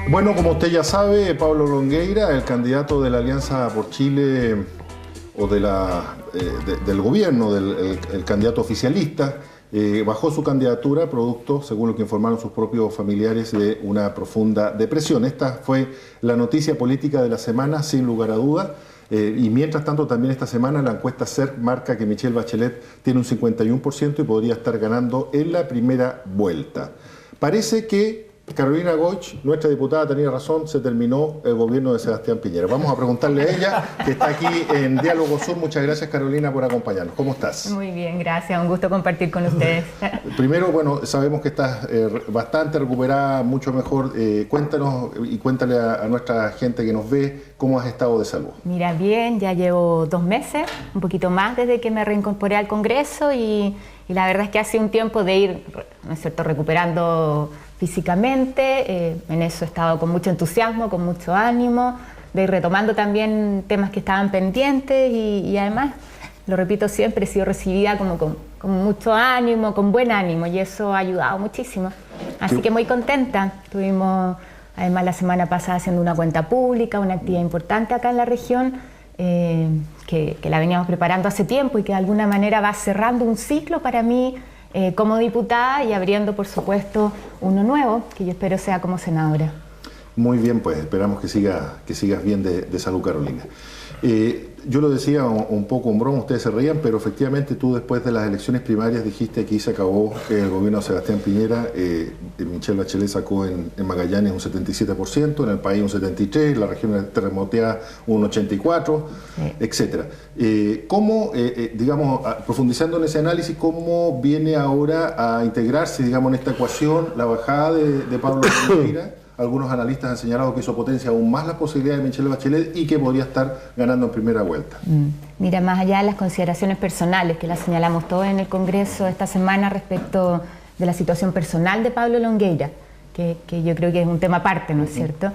Bueno, como usted ya sabe, Pablo Longueira, el candidato de la Alianza por Chile o del gobierno, el candidato oficialista, bajó su candidatura producto, según lo que informaron sus propios familiares, de una profunda depresión. Esta fue la noticia política de la semana, sin lugar a dudas. Y mientras tanto, también esta semana la encuesta CERC marca que Michelle Bachelet tiene un 51% y podría estar ganando en la primera vuelta. Parece que Carolina Goich, nuestra diputada, tenía razón, se terminó el gobierno de Sebastián Piñera. Vamos a preguntarle a ella, que está aquí en Diálogo Sur. Muchas gracias, Carolina, por acompañarnos. ¿Cómo estás? Muy bien, gracias. Un gusto compartir con ustedes. Primero, bueno, sabemos que estás bastante recuperada, mucho mejor. Cuéntanos y cuéntale a nuestra gente que nos ve cómo has estado de salud. Mira, bien, ya llevo 2 meses, un poquito más desde que me reincorporé al Congreso y la verdad es que ha sido un tiempo de ir, ¿no es cierto?, recuperando físicamente. En eso he estado con mucho entusiasmo, con mucho ánimo, de ir retomando también temas que estaban pendientes y además, lo repito siempre, he sido recibida como con mucho ánimo, con buen ánimo, y eso ha ayudado muchísimo. Así que muy contenta. Estuvimos además la semana pasada haciendo una cuenta pública, una actividad importante acá en la región, que la veníamos preparando hace tiempo y que de alguna manera va cerrando un ciclo para mí como diputada y abriendo, por supuesto, uno nuevo, que yo espero sea como senadora. Muy bien, pues esperamos que sigas bien de salud, Carolina. Yo lo decía un poco en broma, ustedes se reían, pero efectivamente tú después de las elecciones primarias dijiste que aquí se acabó el gobierno de Sebastián Piñera. Michelle Bachelet sacó en Magallanes un 77%, en el país un 73%, la región terremoteada un 84%, sí, etcétera. ¿Cómo, digamos, profundizando en ese análisis, cómo viene ahora a integrarse, digamos, en esta ecuación la bajada de Pablo Longueira? Algunos analistas han señalado que eso potencia aún más las posibilidades de Michelle Bachelet y que podría estar ganando en primera vuelta. Mira, más allá de las consideraciones personales que las señalamos todos en el Congreso esta semana respecto de la situación personal de Pablo Longueira, que yo creo que es un tema aparte, ¿no es cierto?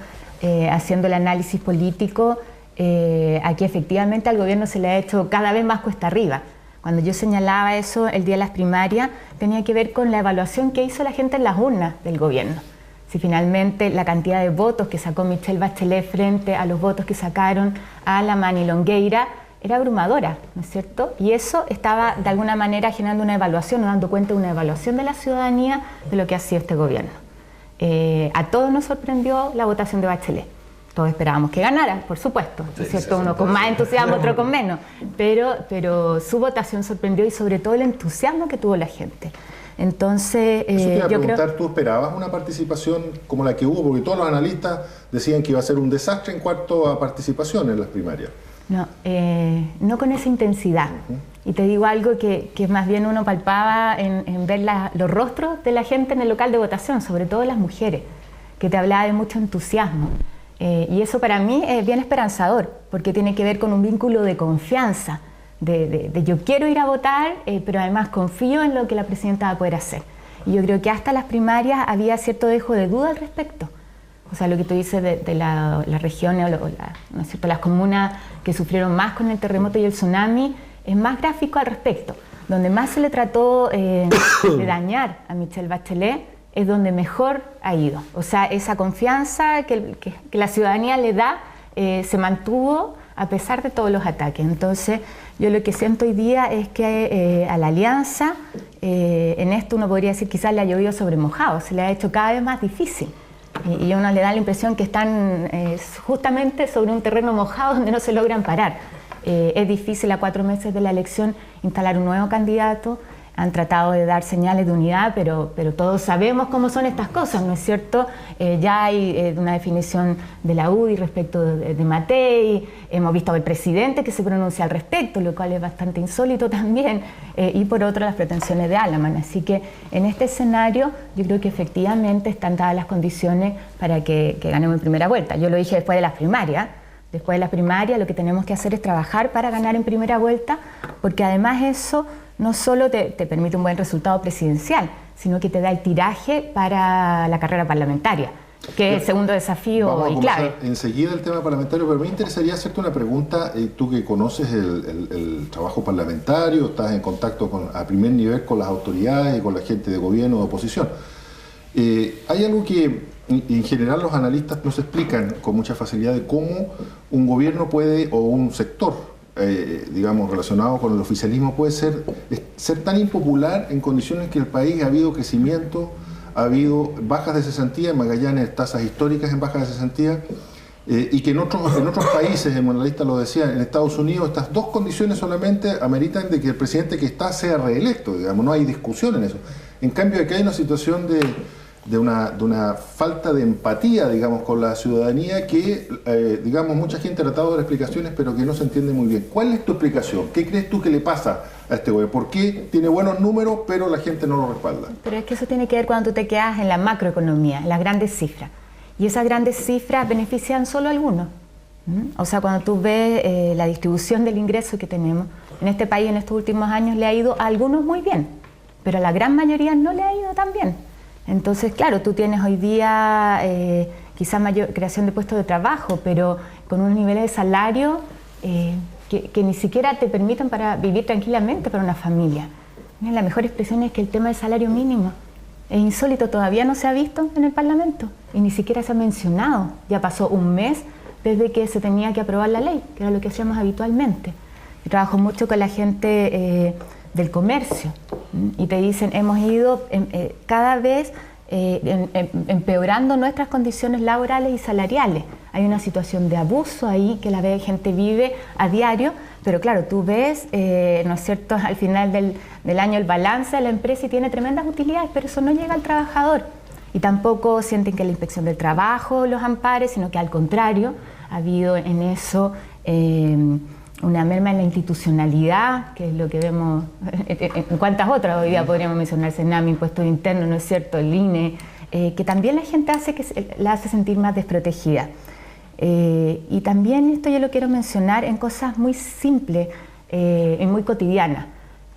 Haciendo el análisis político, aquí efectivamente al gobierno se le ha hecho cada vez más cuesta arriba. Cuando yo señalaba eso el día de las primarias, tenía que ver con la evaluación que hizo la gente en las urnas del gobierno. Si finalmente la cantidad de votos que sacó Michelle Bachelet frente a los votos que sacaron Alamán y Longueira era abrumadora, ¿no es cierto? Y eso estaba de alguna manera generando una evaluación, o dando cuenta de una evaluación de la ciudadanía de lo que ha sido este gobierno. A todos nos sorprendió la votación de Bachelet. Todos esperábamos que ganara, por supuesto, ¿no es cierto? Uno con más entusiasmo, otro con menos. Pero su votación sorprendió y sobre todo el entusiasmo que tuvo la gente. Entonces, eso te iba a preguntar, creo... ¿tú esperabas una participación como la que hubo? Porque todos los analistas decían que iba a ser un desastre en cuanto a participación en las primarias. No, no con esa intensidad. Y te digo algo que más bien uno palpaba en ver los rostros de la gente en el local de votación, sobre todo las mujeres, que te hablaba de mucho entusiasmo. Y eso para mí es bien esperanzador, porque tiene que ver con un vínculo de confianza, de yo quiero ir a votar, pero además confío en lo que la presidenta va a poder hacer. Y yo creo que hasta las primarias había cierto dejo de duda al respecto. O sea, lo que tú dices de las regiones, ¿no es cierto?, las comunas que sufrieron más con el terremoto y el tsunami, es más gráfico al respecto. Donde más se le trató de dañar a Michelle Bachelet es donde mejor ha ido. O sea, esa confianza que la ciudadanía le da se mantuvo a pesar de todos los ataques. Entonces, yo lo que siento hoy día es que a la alianza, en esto uno podría decir quizás le ha llovido sobre mojado, se le ha hecho cada vez más difícil. Y a uno le da la impresión que están justamente sobre un terreno mojado donde no se logran parar. Es difícil a 4 meses de la elección instalar un nuevo candidato. Han tratado de dar señales de unidad, pero todos sabemos cómo son estas cosas, ¿no es cierto? Ya hay una definición de la UDI respecto de Matei, hemos visto al presidente que se pronuncia al respecto, lo cual es bastante insólito también, y por otro las pretensiones de Alamán. Así que en este escenario yo creo que efectivamente están dadas las condiciones para que ganemos en primera vuelta. Yo lo dije después de las primarias. Después de las primarias lo que tenemos que hacer es trabajar para ganar en primera vuelta, porque además eso no solo te permite un buen resultado presidencial, sino que te da el tiraje para la carrera parlamentaria. que es el segundo desafío y clave. Enseguida el tema parlamentario, pero me interesaría hacerte una pregunta. Tú que conoces el trabajo parlamentario, estás en contacto a primer nivel con las autoridades y con la gente de gobierno o de oposición. Hay algo que en general los analistas nos explican con mucha facilidad de cómo un gobierno puede, o un sector, digamos, relacionado con el oficialismo, puede ser tan impopular en condiciones que el país ha habido crecimiento, ha habido bajas de cesantía, en Magallanes tasas históricas en bajas de cesantía, y que en otros países, el analista lo decía, en Estados Unidos estas dos condiciones solamente ameritan de que el presidente que está sea reelecto, digamos, no hay discusión en eso. En cambio, aquí hay una situación de una falta de empatía, digamos, con la ciudadanía que, digamos, mucha gente ha tratado de dar explicaciones, pero que no se entiende muy bien. ¿Cuál es tu explicación? ¿Qué crees tú que le pasa a este gobierno? ¿Por qué tiene buenos números, pero la gente no lo respalda? Pero es que eso tiene que ver cuando tú te quedas en la macroeconomía, en las grandes cifras. Y esas grandes cifras benefician solo a algunos. O sea, cuando tú ves la distribución del ingreso que tenemos, en este país en estos últimos años le ha ido a algunos muy bien, pero a la gran mayoría no le ha ido tan bien. Entonces, claro, tú tienes hoy día quizás mayor creación de puestos de trabajo, pero con unos niveles de salario que ni siquiera te permiten para vivir tranquilamente para una familia. La mejor expresión es que el tema del salario mínimo es insólito, todavía no se ha visto en el Parlamento y ni siquiera se ha mencionado. Ya pasó un mes desde que se tenía que aprobar la ley, que era lo que hacíamos habitualmente. Yo trabajo mucho con la gente del comercio y te dicen, hemos ido cada vez empeorando nuestras condiciones laborales y salariales. Hay una situación de abuso ahí que la gente vive a diario, pero claro, tú ves, ¿no es cierto?, al final del año el balance de la empresa y tiene tremendas utilidades, pero eso no llega al trabajador. Y tampoco sienten que la inspección del trabajo los ampare, sino que al contrario, ha habido en eso una merma en la institucionalidad, que es lo que vemos en cuantas otras hoy día podríamos mencionar, Senami, impuestos internos, ¿no es cierto?, el INE, que también la gente la hace sentir más desprotegida. Y también esto yo lo quiero mencionar en cosas muy simples y muy cotidianas.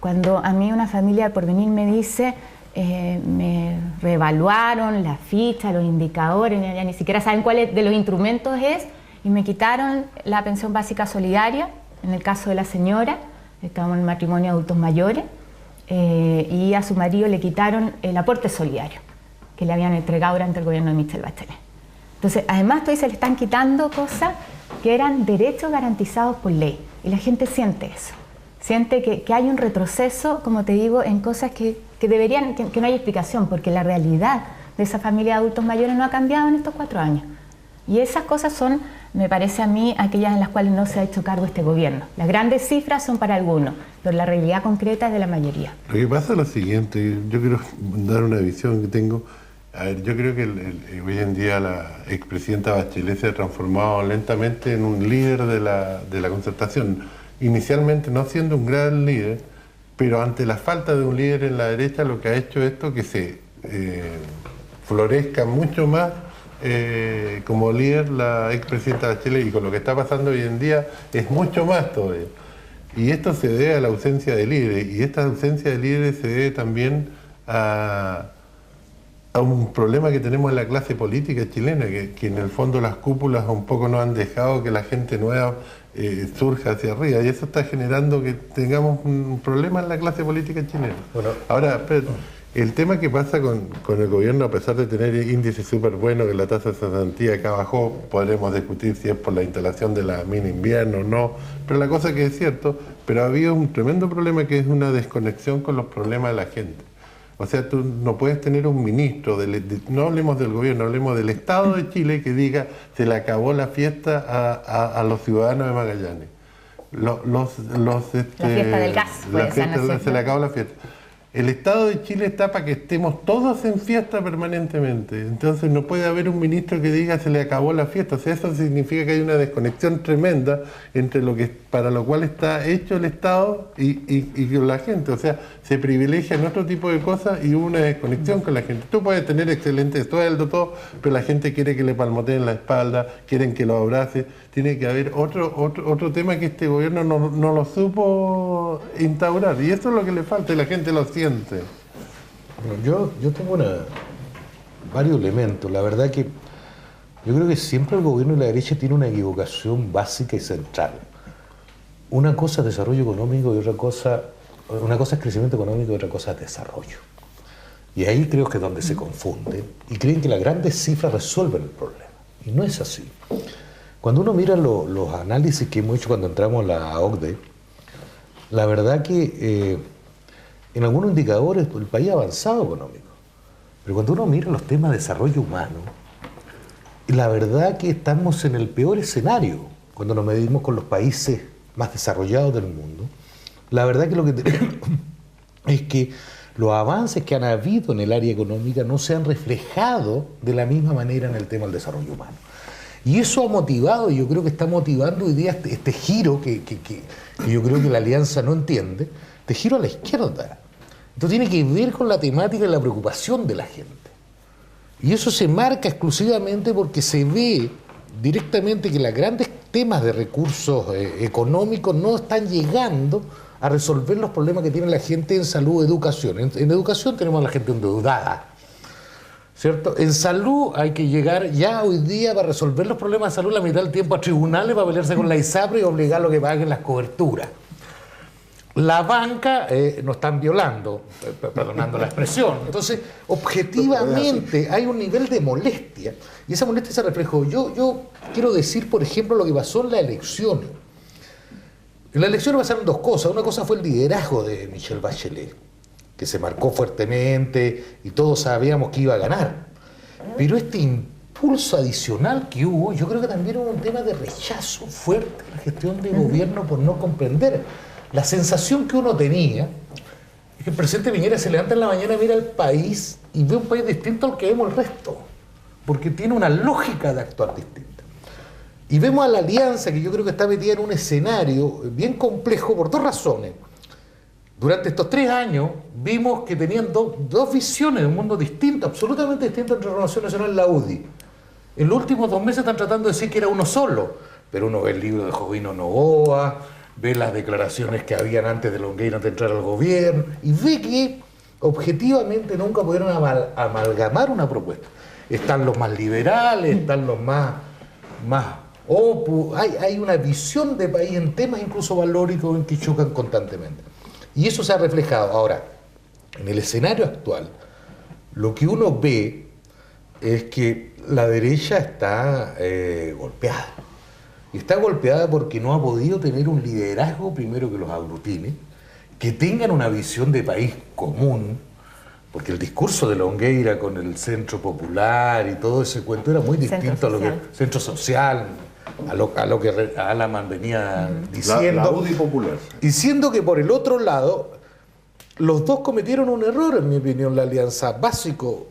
Cuando a mí una familia de Porvenir me dice, me reevaluaron la ficha, los indicadores, ya ni siquiera saben cuál de los instrumentos es, y me quitaron la pensión básica solidaria, en el caso de la señora, estábamos en el matrimonio de adultos mayores, y a su marido le quitaron el aporte solidario, que le habían entregado durante el gobierno de Michelle Bachelet. Entonces, además, se le están quitando cosas que eran derechos garantizados por ley, y la gente siente eso. Siente que hay un retroceso, como te digo, en cosas que no hay explicación, porque la realidad de esa familia de adultos mayores no ha cambiado en estos 4 años. Y esas cosas son, me parece a mí, aquellas en las cuales no se ha hecho cargo este gobierno. Las grandes cifras son para algunos, pero la realidad concreta es de la mayoría. Lo que pasa es lo siguiente, yo quiero dar una visión que tengo. A ver, yo creo que hoy en día la expresidenta Bachelet se ha transformado lentamente en un líder de la concertación. Inicialmente no siendo un gran líder, pero ante la falta de un líder en la derecha lo que ha hecho esto que se florezca mucho más como líder la expresidenta Bachelet, y con lo que está pasando hoy en día es mucho más todavía. Y esto se debe a la ausencia de líderes, y esta ausencia de líderes se debe también a un problema que tenemos en la clase política chilena, que en el fondo las cúpulas un poco no han dejado que la gente nueva surja hacia arriba, y eso está generando que tengamos un problema en la clase política chilena. Bueno, ahora, el tema que pasa con el gobierno, a pesar de tener índices súper buenos, que la tasa de cesantía acá bajó, podremos discutir si es por la instalación de la mini invierno o no, pero la cosa que es cierto, pero ha habido un tremendo problema que es una desconexión con los problemas de la gente. O sea, tú no puedes tener un ministro, no hablemos del gobierno, hablemos del Estado de Chile, que diga se le acabó la fiesta a los ciudadanos de Magallanes. La fiesta del gas. Se le acabó la fiesta. El Estado de Chile está para que estemos todos en fiesta permanentemente. Entonces no puede haber un ministro que diga se le acabó la fiesta. O sea, eso significa que hay una desconexión tremenda entre lo que para lo cual está hecho el Estado y la gente. O sea, se privilegian otro tipo de cosas y hubo una desconexión con la gente. Tú puedes tener excelente sueldo, todo, pero la gente quiere que le palmoteen la espalda, quieren que lo abrace. Tiene que haber otro tema que este gobierno no lo supo instaurar, y eso es lo que le falta y la gente lo siente. Bueno, yo tengo varios elementos. La verdad que Yo creo que siempre el gobierno de la derecha tiene una equivocación básica y central. Una cosa es desarrollo económico y otra cosa, una cosa es crecimiento económico y otra cosa es desarrollo. Y ahí creo que es donde se confunden y creen que las grandes cifras resuelven el problema. Y no es así. Cuando uno mira los análisis que hemos hecho cuando entramos a la OCDE, la verdad que en algunos indicadores el país ha avanzado económico. Pero cuando uno mira los temas de desarrollo humano, la verdad que estamos en el peor escenario cuando nos medimos con los países más desarrollados del mundo. La verdad que lo que tenemos es que los avances que han habido en el área económica no se han reflejado de la misma manera en el tema del desarrollo humano. Y eso ha motivado, y yo creo que está motivando hoy día este giro que yo creo que la Alianza no entiende, este giro a la izquierda. Esto tiene que ver con la temática y la preocupación de la gente. Y eso se marca exclusivamente porque se ve directamente que los grandes temas de recursos económicos no están llegando a resolver los problemas que tiene la gente en salud, educación. En educación tenemos a la gente endeudada, ¿cierto? En salud hay que llegar ya hoy día para resolver los problemas de salud la mitad del tiempo a tribunales para pelearse con la ISAPRE y obligar a que paguen las coberturas. La banca nos están violando, perdonando la expresión. Entonces, objetivamente hay un nivel de molestia y esa molestia se reflejó. Yo quiero decir, por ejemplo, lo que pasó en las elecciones. En las elecciones pasaron dos cosas. Una cosa fue el liderazgo de Michelle Bachelet, que se marcó fuertemente y todos sabíamos que iba a ganar. Pero este impulso adicional que hubo, yo creo que también hubo un tema de rechazo fuerte a la gestión de gobierno por no comprender. La sensación que uno tenía es que el presidente Piñera se levanta en la mañana, mira el país y ve un país distinto al que vemos el resto, porque tiene una lógica de actuar distinta. Y vemos a la Alianza, que yo creo que está metida en un escenario bien complejo por dos razones. Durante estos 3 años vimos que tenían dos visiones de un mundo distinto, absolutamente distinto entre Renovación Nacional y la UDI. En los últimos 2 meses están tratando de decir que era uno solo, pero uno ve el libro de Jovino Novoa, ve las declaraciones que habían antes de Longueira de entrar al gobierno y ve que objetivamente nunca pudieron amalgamar una propuesta. Están los más liberales, están los más opus, hay una visión de país en temas incluso valóricos en que chocan constantemente. Y eso se ha reflejado. Ahora, en el escenario actual, lo que uno ve es que la derecha está golpeada. Y está golpeada porque no ha podido tener un liderazgo primero que los aglutine, que tengan una visión de país común, porque el discurso de Longueira con el Centro Popular y todo ese cuento era muy distinto a lo que Centro Social, a lo que Alaman venía diciendo. La UDI popular. Y siendo que por el otro lado, los dos cometieron un error, en mi opinión, la alianza básico,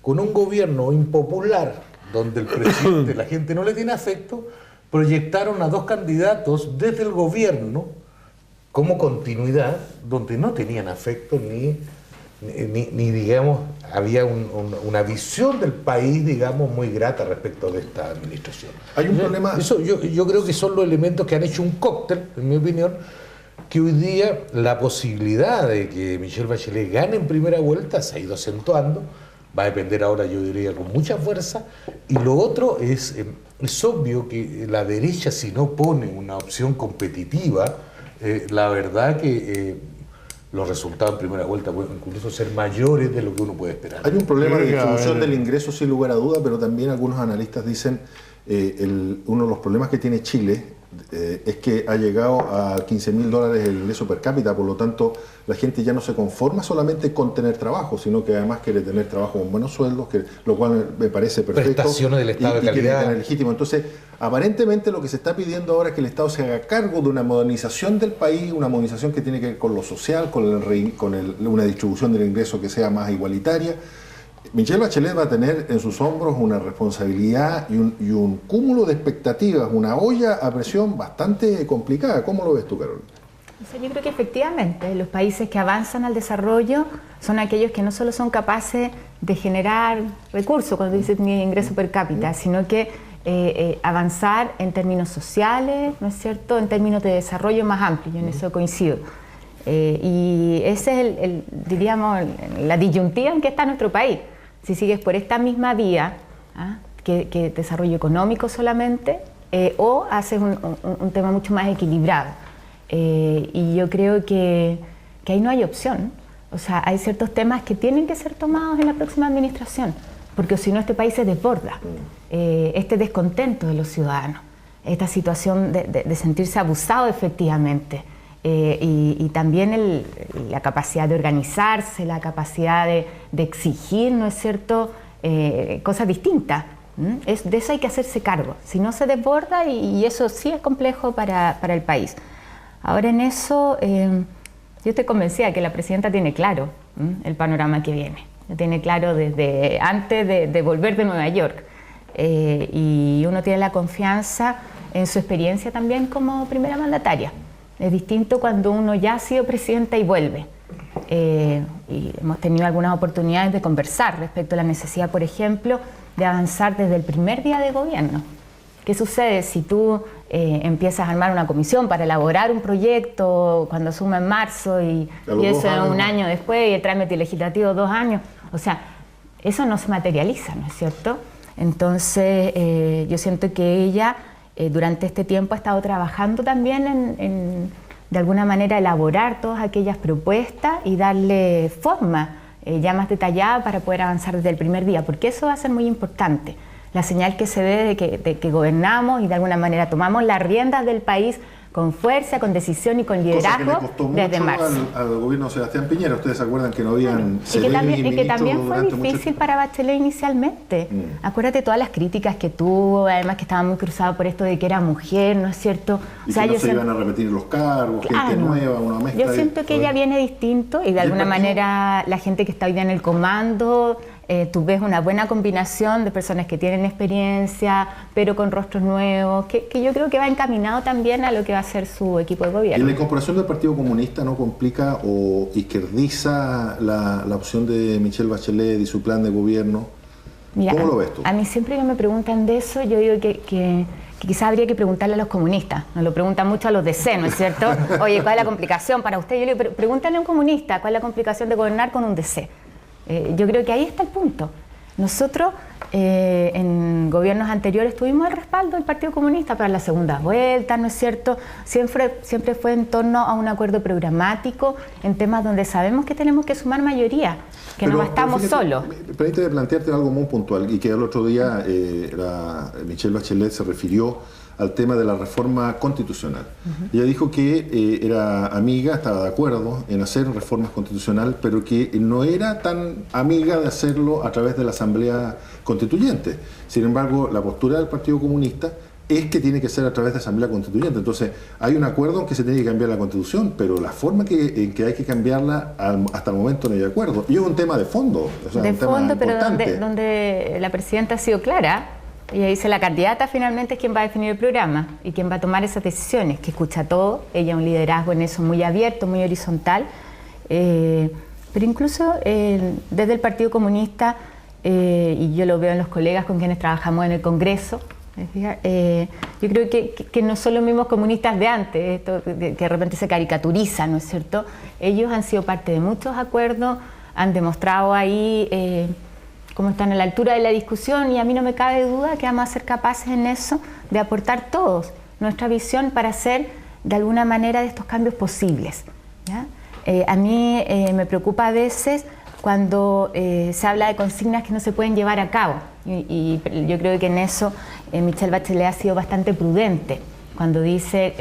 con un gobierno impopular, donde el presidente, la gente no le tiene afecto, proyectaron a 2 candidatos desde el gobierno como continuidad, donde no tenían afecto ni digamos, había una visión del país, digamos, muy grata respecto de esta administración. Hay un problema. Eso yo creo que son los elementos que han hecho un cóctel, en mi opinión, que hoy día la posibilidad de que Michelle Bachelet gane en primera vuelta se ha ido acentuando. Va a depender ahora, yo diría, con mucha fuerza. Y lo otro es obvio que la derecha, si no pone una opción competitiva, la verdad que los resultados en primera vuelta pueden incluso ser mayores de lo que uno puede esperar. Hay un problema de distribución del ingreso sin lugar a duda, pero también algunos analistas dicen uno de los problemas que tiene Chile es que ha llegado a $15.000 el ingreso per cápita, por lo tanto la gente ya no se conforma solamente con tener trabajo, sino que además quiere tener trabajo con buenos sueldos, lo cual me parece perfecto. Prestaciones del Estado de calidad. Quiere tener legítimo. Entonces, aparentemente lo que se está pidiendo ahora es que el Estado se haga cargo de una modernización del país, una modernización que tiene que ver con lo social, con una distribución del ingreso que sea más igualitaria. Michelle Bachelet va a tener en sus hombros una responsabilidad y un cúmulo de expectativas, una olla a presión bastante complicada. ¿Cómo lo ves tú, Carolina? Yo creo que efectivamente los países que avanzan al desarrollo son aquellos que no solo son capaces de generar recursos, cuando dices mi ingreso per cápita, sino que avanzar en términos sociales, ¿no es cierto?, en términos de desarrollo más amplio, yo en eso coincido. Y ese es diríamos, la disyuntiva en que está nuestro país. Si sigues por esta misma vía, que desarrollo económico solamente, o haces un tema mucho más equilibrado. Y yo creo que ahí no hay opción. O sea, hay ciertos temas que tienen que ser tomados en la próxima administración, porque si no este país se desborda. Este descontento de los ciudadanos, esta situación de sentirse abusado efectivamente, y también la capacidad de organizarse, la capacidad de exigir, ¿no es cierto?, cosas distintas. De eso hay que hacerse cargo, si no se desborda, y eso sí es complejo para el país. Ahora en eso, yo estoy convencida que la presidenta tiene claro el panorama que viene, lo tiene claro desde antes de volver de Nueva York, y uno tiene la confianza en su experiencia también como primera mandataria. Es distinto cuando uno ya ha sido presidenta y vuelve. Y hemos tenido algunas oportunidades de conversar respecto a la necesidad, por ejemplo, de avanzar desde el primer día de gobierno. ¿Qué sucede si tú empiezas a armar una comisión para elaborar un proyecto cuando asume en marzo y eso es un año después y el trámite legislativo 2 años? O sea, eso no se materializa, ¿no es cierto? Entonces, yo siento que ella durante este tiempo ha estado trabajando también en de alguna manera elaborar todas aquellas propuestas y darle forma ya más detallada para poder avanzar desde el primer día, porque eso va a ser muy importante, la señal que se dé de que gobernamos y de alguna manera tomamos las riendas del país con fuerza, con decisión y con liderazgo. Cosa que le costó desde mucho marzo. al gobierno de Sebastián Piñera. Ustedes se acuerdan que no habían y que también fue difícil para Bachelet inicialmente. Acuérdate todas las críticas que tuvo, además que estaba muy cruzado por esto de que era mujer, ¿no es cierto? Y o sea, que no se iban a repetir los cargos, gente nueva, una mezcla. Yo siento que ella viene distinto y de alguna manera la gente que está hoy día en el comando, tú ves una buena combinación de personas que tienen experiencia, pero con rostros nuevos, que yo creo que va encaminado también a lo que va a ser su equipo de gobierno. ¿Y la incorporación del Partido Comunista no complica o izquierdiza la opción de Michelle Bachelet y su plan de gobierno? Mira, ¿cómo lo ves tú? A mí siempre que me preguntan de eso, yo digo que quizás habría que preguntarle a los comunistas. Nos lo preguntan mucho a los de C, ¿no es cierto? Oye, ¿cuál es la complicación para usted? Yo le digo, pregúntale a un comunista, ¿cuál es la complicación de gobernar con un DC? Yo creo que ahí está el punto. Nosotros en gobiernos anteriores tuvimos el respaldo del Partido Comunista para la segunda vuelta, ¿no es cierto? Siempre fue en torno a un acuerdo programático en temas donde sabemos que tenemos que sumar mayoría, que no bastamos solos. Permíteme plantearte algo muy puntual y que el otro día Michelle Bachelet se refirió al tema de la reforma constitucional. Ella dijo que era amiga, estaba de acuerdo en hacer reformas constitucionales, pero que no era tan amiga de hacerlo a través de la Asamblea Constituyente. Sin embargo, la postura del Partido Comunista es que tiene que ser a través de Asamblea Constituyente. Entonces, hay un acuerdo en que se tiene que cambiar la Constitución, pero la forma en que hay que cambiarla hasta el momento no hay acuerdo. Y es un tema de fondo. O sea, de fondo, pero donde la presidenta ha sido clara. Ella dice, la candidata finalmente es quien va a definir el programa y quien va a tomar esas decisiones, que escucha todo. Ella un liderazgo en eso muy abierto, muy horizontal. Pero incluso desde el Partido Comunista, y yo lo veo en los colegas con quienes trabajamos en el Congreso, yo creo que no son los mismos comunistas de antes, esto que de repente se caricaturiza, ¿no es cierto? Ellos han sido parte de muchos acuerdos, han demostrado ahí cómo están a la altura de la discusión, y a mí no me cabe duda que vamos a ser capaces en eso de aportar todos nuestra visión para hacer de alguna manera de estos cambios posibles, ¿ya? A mí me preocupa a veces cuando se habla de consignas que no se pueden llevar a cabo, y yo creo que en eso Michelle Bachelet ha sido bastante prudente cuando dice,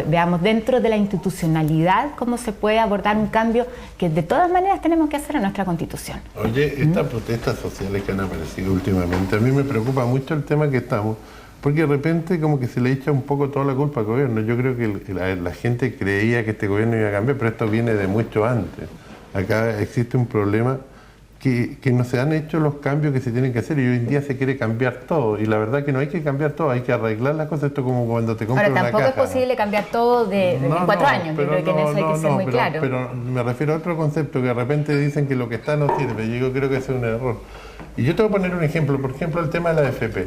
veamos dentro de la institucionalidad cómo se puede abordar un cambio que de todas maneras tenemos que hacer en nuestra Constitución. Oye, estas protestas sociales que han aparecido últimamente, a mí me preocupa mucho el tema que estamos, porque de repente como que se le echa un poco toda la culpa al gobierno. Yo creo que la gente creía que este gobierno iba a cambiar, pero esto viene de mucho antes. Acá existe un problema que no se han hecho los cambios que se tienen que hacer, y hoy en día se quiere cambiar todo, y la verdad que no hay que cambiar todo, hay que arreglar las cosas. Esto como cuando te compras una caja. Ahora tampoco es posible cambiar todo en 4 años, yo creo que en eso hay que ser muy claro. Pero me refiero a otro concepto, que de repente dicen que lo que está no sirve, y yo creo que ese es un error. Y yo te voy a poner un ejemplo, por ejemplo el tema de la AFP.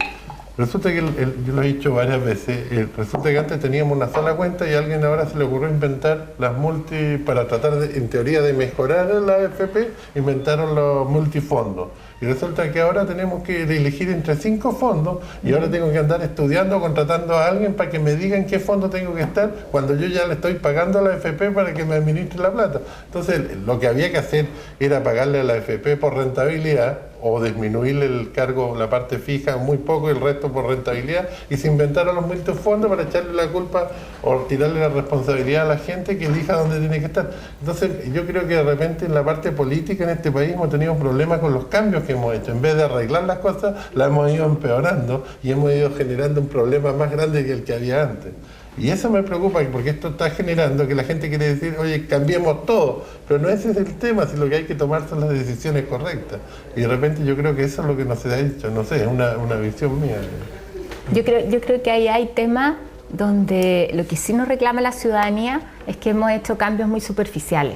Resulta que, yo lo he dicho varias veces, resulta que antes teníamos una sola cuenta y a alguien ahora se le ocurrió inventar las multi, para tratar de, en teoría, de mejorar la AFP, inventaron los multifondos. Y resulta que ahora tenemos que elegir entre 5 fondos y ahora tengo que andar estudiando, contratando a alguien para que me diga en qué fondo tengo que estar cuando yo ya le estoy pagando a la AFP para que me administre la plata. Entonces, lo que había que hacer era pagarle a la AFP por rentabilidad o disminuirle el cargo, la parte fija muy poco y el resto por rentabilidad, y se inventaron los multifondos para echarle la culpa o tirarle la responsabilidad a la gente que elija dónde tiene que estar. Entonces yo creo que de repente en la parte política en este país hemos tenido problemas con los cambios que hemos hecho. En vez de arreglar las cosas, las hemos ido empeorando y hemos ido generando un problema más grande que el que había antes. Y eso me preocupa porque esto está generando que la gente quiere decir, oye, cambiemos todo, pero no ese es el tema, si lo que hay que tomar son las decisiones correctas. Y de repente yo creo que eso es lo que no se ha hecho, no sé, es una visión mía. Yo creo que ahí hay temas donde lo que sí nos reclama la ciudadanía es que hemos hecho cambios muy superficiales.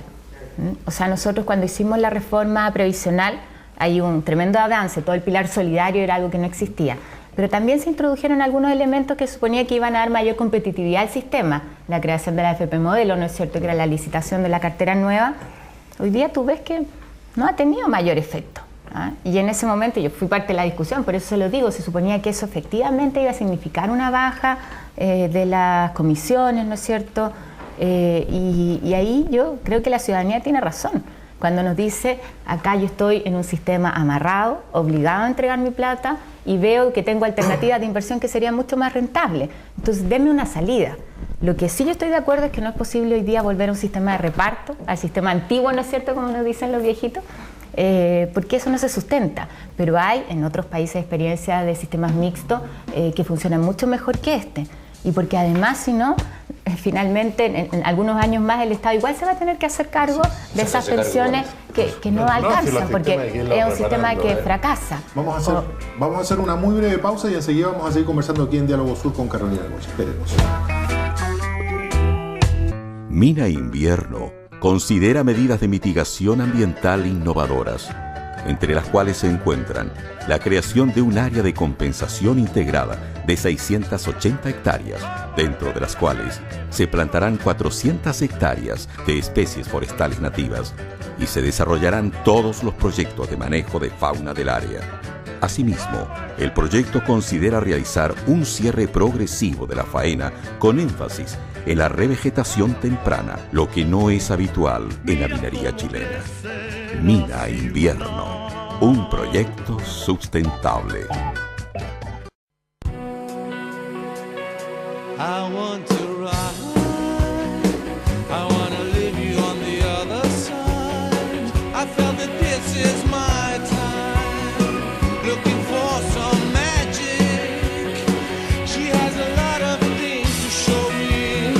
O sea, nosotros cuando hicimos la reforma previsional hay un tremendo avance, todo el pilar solidario era algo que no existía. Pero también se introdujeron algunos elementos que suponía que iban a dar mayor competitividad al sistema. La creación de la AFP modelo, ¿no es cierto?, que era la licitación de la cartera nueva. Hoy día tú ves que no ha tenido mayor efecto. Y en ese momento yo fui parte de la discusión, por eso se lo digo, se suponía que eso efectivamente iba a significar una baja de las comisiones, ¿no es cierto? Y ahí yo creo que la ciudadanía tiene razón. Cuando nos dice, acá yo estoy en un sistema amarrado, obligado a entregar mi plata y veo que tengo alternativas de inversión que serían mucho más rentables. Entonces, denme una salida. Lo que sí yo estoy de acuerdo es que no es posible hoy día volver a un sistema de reparto, al sistema antiguo, ¿no es cierto?, como nos dicen los viejitos, porque eso no se sustenta. Pero hay en otros países experiencias de sistemas mixtos que funcionan mucho mejor que este. Y porque además, si no, finalmente en algunos años más el Estado igual se va a tener que hacer cargo de esas pensiones que no alcanzan, porque es un sistema que fracasa. Vamos a hacer una muy breve pausa y enseguida vamos a seguir conversando aquí en Diálogo Sur con Carolina Goya. Esperemos. Mina Invierno considera medidas de mitigación ambiental innovadoras, entre las cuales se encuentran la creación de un área de compensación integrada de 680 hectáreas, dentro de las cuales se plantarán 400 hectáreas de especies forestales nativas y se desarrollarán todos los proyectos de manejo de fauna del área. Asimismo, el proyecto considera realizar un cierre progresivo de la faena con énfasis en la revegetación temprana, lo que no es habitual en la minería chilena. Mina Invierno, un proyecto sustentable. I want to ride, I want to leave you on the other side. I felt that this is my time, looking for some magic. She has a lot of things to show me.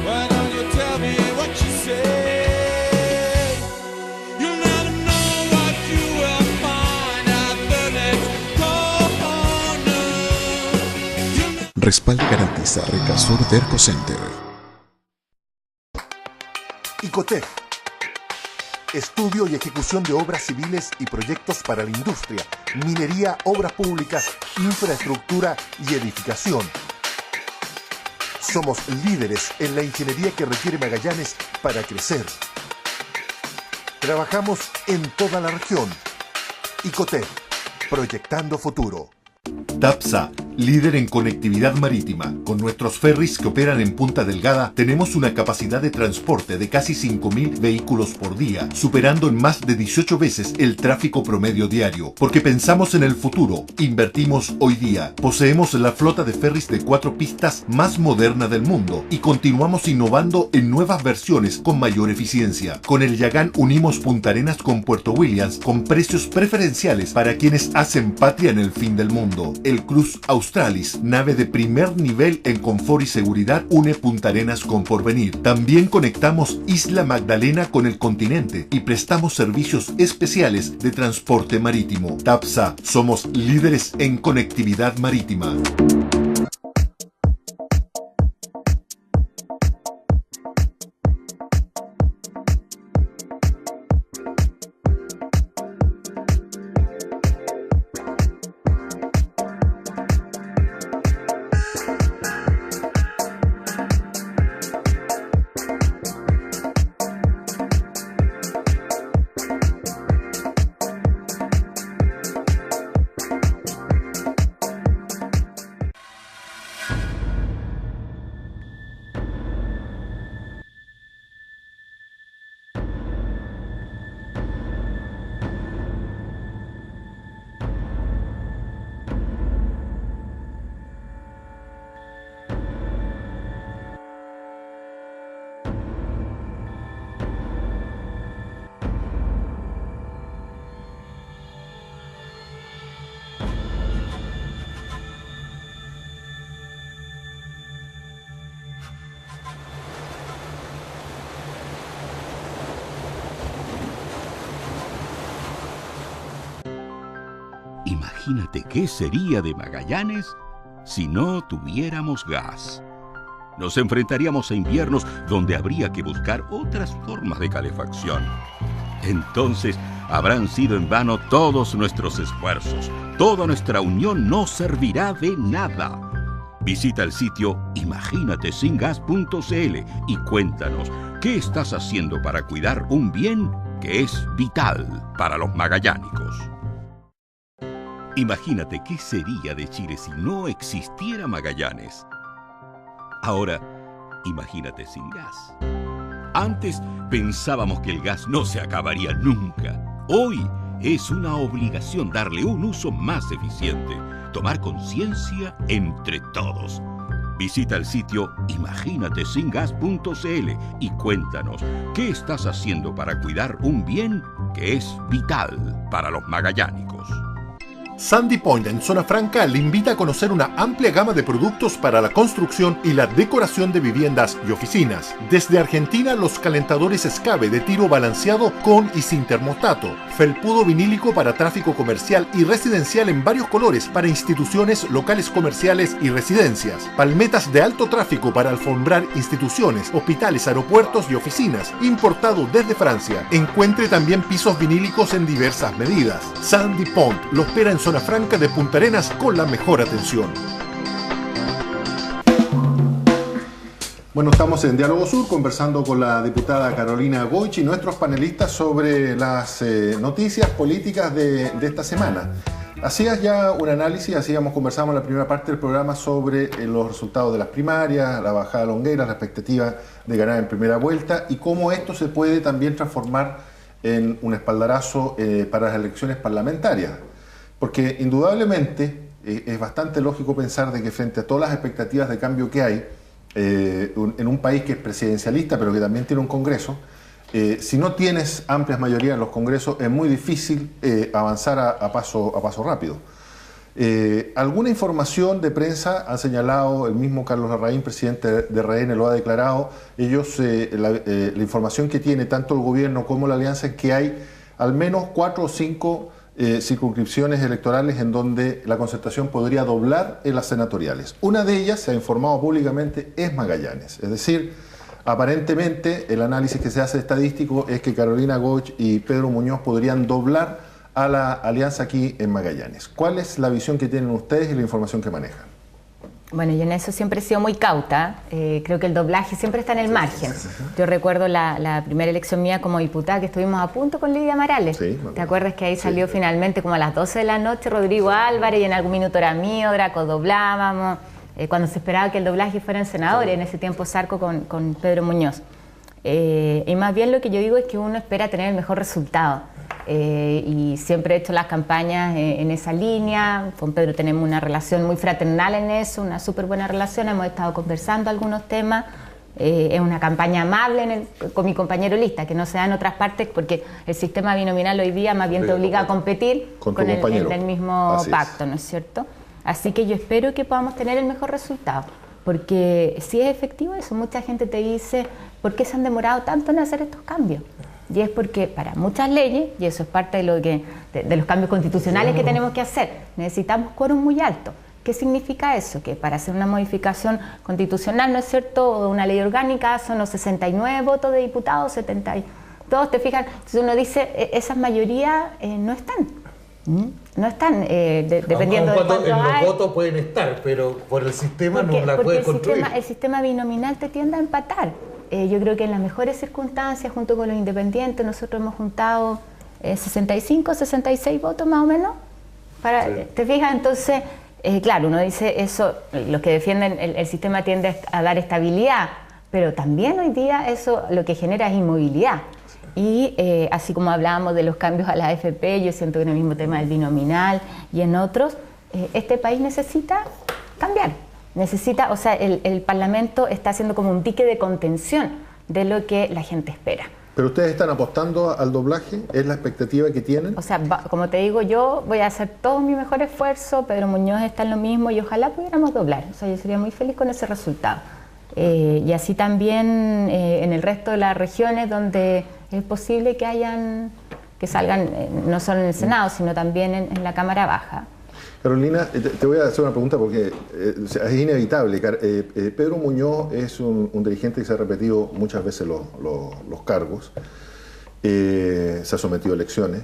Why don't you tell me what you say? You'll never know what you will find at the next corner. Respaldo garantiza Recasur Derco Center. Icotef. Estudio y ejecución de obras civiles y proyectos para la industria, minería, obras públicas, infraestructura y edificación. Somos líderes en la ingeniería que requiere Magallanes para crecer. Trabajamos en toda la región. Icotef. Proyectando futuro. TAPSA, líder en conectividad marítima. Con nuestros ferries que operan en Punta Delgada, tenemos una capacidad de transporte de casi 5.000 vehículos por día, superando en más de 18 veces el tráfico promedio diario. Porque pensamos en el futuro, invertimos hoy día. Poseemos la flota de ferries de 4 pistas más moderna del mundo y continuamos innovando en nuevas versiones con mayor eficiencia. Con el Yagán unimos Punta Arenas con Puerto Williams con precios preferenciales para quienes hacen patria en el fin del mundo. El Cruz Australis, nave de primer nivel en confort y seguridad, une Punta Arenas con Porvenir. También conectamos Isla Magdalena con el continente y prestamos servicios especiales de transporte marítimo. TAPSA, somos líderes en conectividad marítima. Imagínate qué sería de Magallanes si no tuviéramos gas. Nos enfrentaríamos a inviernos donde habría que buscar otras formas de calefacción. Entonces habrán sido en vano todos nuestros esfuerzos. Toda nuestra unión no servirá de nada. Visita el sitio imaginatesingas.cl y cuéntanos qué estás haciendo para cuidar un bien que es vital para los magallánicos. Imagínate qué sería de Chile si no existiera Magallanes. Ahora, imagínate sin gas. Antes pensábamos que el gas no se acabaría nunca. Hoy es una obligación darle un uso más eficiente, tomar conciencia entre todos. Visita el sitio imaginatesingas.cl y cuéntanos qué estás haciendo para cuidar un bien que es vital para los magallánicos. Sandy Point en Zona Franca le invita a conocer una amplia gama de productos para la construcción y la decoración de viviendas y oficinas. Desde Argentina, los calentadores Escabe de tiro balanceado con y sin termostato. Felpudo vinílico para tráfico comercial y residencial en varios colores para instituciones, locales comerciales y residencias. Palmetas de alto tráfico para alfombrar instituciones, hospitales, aeropuertos y oficinas. Importado desde Francia. Encuentre también pisos vinílicos en diversas medidas. Sandy Point lo espera en Zona Franca de Punta Arenas con la mejor atención. Bueno, estamos en Diálogo Sur conversando con la diputada Carolina Goich y nuestros panelistas sobre las noticias políticas de esta semana. Hacías ya un análisis, conversamos en la primera parte del programa sobre los resultados de las primarias, la bajada de Longueira, la expectativa de ganar en primera vuelta y cómo esto se puede también transformar en un espaldarazo para las elecciones parlamentarias. Porque indudablemente es bastante lógico pensar de que frente a todas las expectativas de cambio que hay en un país que es presidencialista pero que también tiene un Congreso, si no tienes amplias mayorías en los Congresos es muy difícil avanzar a paso rápido. Alguna información de prensa ha señalado, el mismo Carlos Larraín, presidente de RN, lo ha declarado, ellos, la información que tiene tanto el gobierno como la alianza es que hay al menos 4 o 5 circunscripciones electorales en donde la concertación podría doblar en las senatoriales. Una de ellas, se ha informado públicamente, es Magallanes. Es decir, aparentemente el análisis que se hace estadístico es que Carolina Goich y Pedro Muñoz podrían doblar a la alianza aquí en Magallanes. ¿Cuál es la visión que tienen ustedes y la información que manejan? Bueno, yo en eso siempre he sido muy cauta. Creo que el doblaje siempre está en el margen. Yo recuerdo la primera elección mía como diputada, que estuvimos a punto con Lidia Marales. Sí, ¿te acuerdas que ahí salió finalmente como a las 12 de la noche Rodrigo Álvarez y en algún minuto era mío, Draco doblábamos, cuando se esperaba que el doblaje fuera en senadores, en ese tiempo Zarco con Pedro Muñoz. Y más bien lo que yo digo es que uno espera tener el mejor resultado. Y siempre he hecho las campañas en esa línea. Con Pedro tenemos una relación muy fraternal en eso, una súper buena relación, hemos estado conversando algunos temas. Es una campaña amable con mi compañero lista, que no se da en otras partes porque el sistema binominal hoy día más bien te obliga a competir con el mismo pacto, ¿no es cierto? Así que yo espero que podamos tener el mejor resultado, porque si es efectivo eso, mucha gente te dice, ¿por qué se han demorado tanto en hacer estos cambios? Y es porque para muchas leyes, y eso es parte de los cambios constitucionales que tenemos que hacer, necesitamos quórum muy alto. ¿Qué significa eso? Que para hacer una modificación constitucional, ¿no es cierto?, o una ley orgánica, son los 69 votos de diputados, 72, ¿te fijas? Entonces uno dice, esas mayorías no están. No están, dependiendo de cuántos hay. Los votos pueden estar, pero por el sistema no la puede construir. El sistema binominal te tiende a empatar. Yo creo que en las mejores circunstancias, junto con los independientes, nosotros hemos juntado 65, 66 votos más o menos. ¿Te fijas? Entonces, claro, uno dice eso, los que defienden el sistema tiende a dar estabilidad, pero también hoy día eso lo que genera es inmovilidad. Y así como hablábamos de los cambios a la AFP, yo siento que en el mismo tema del binominal y en otros, este país necesita cambiar. Necesita, o sea, el Parlamento está haciendo como un dique de contención de lo que la gente espera. ¿Pero ustedes están apostando al doblaje? ¿Es la expectativa que tienen? O sea, como te digo, yo voy a hacer todo mi mejor esfuerzo, Pedro Muñoz está en lo mismo y ojalá pudiéramos doblar. O sea, yo sería muy feliz con ese resultado. Y así también en el resto de las regiones donde es posible que que salgan no solo en el Senado, sino también en la Cámara Baja. Carolina, te voy a hacer una pregunta porque es inevitable. Pedro Muñoz es un dirigente que se ha repetido muchas veces los cargos, se ha sometido a elecciones.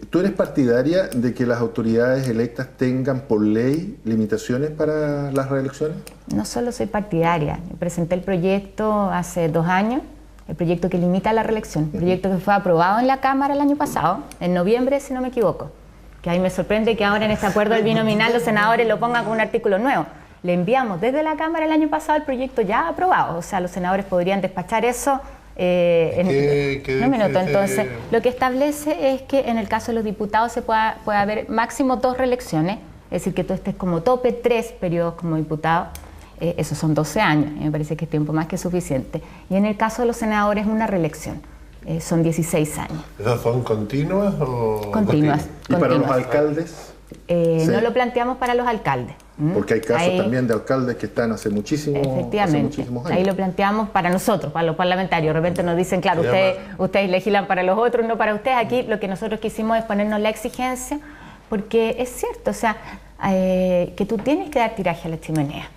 ¿Tú eres partidaria de que las autoridades electas tengan por ley limitaciones para las reelecciones? No solo soy partidaria, presenté el proyecto hace 2 años, el proyecto que limita la reelección, el proyecto que fue aprobado en la Cámara el año pasado, en noviembre si no me equivoco, que ahí me sorprende que ahora en este acuerdo del binominal los senadores lo pongan con un artículo nuevo. Le enviamos desde la Cámara el año pasado el proyecto ya aprobado, o sea, los senadores podrían despachar eso en un minuto. Entonces, lo que establece es que en el caso de los diputados se puede haber máximo 2 reelecciones, es decir, que tú estés como tope 3 periodos como diputado, esos son 12 años, me parece que es tiempo más que suficiente. Y en el caso de los senadores, una reelección, son 16 años. ¿Esas son continuas o...? Continuas. ¿Y para los alcaldes? Sí. No lo planteamos para los alcaldes. Porque hay casos también de alcaldes que están hace muchísimos años. Ahí lo planteamos para nosotros, para los parlamentarios. De repente nos dicen, claro, ustedes legislan para los otros, no para ustedes. Aquí lo que nosotros quisimos es ponernos la exigencia, porque es cierto, o sea, que tú tienes que dar tiraje a la chimenea.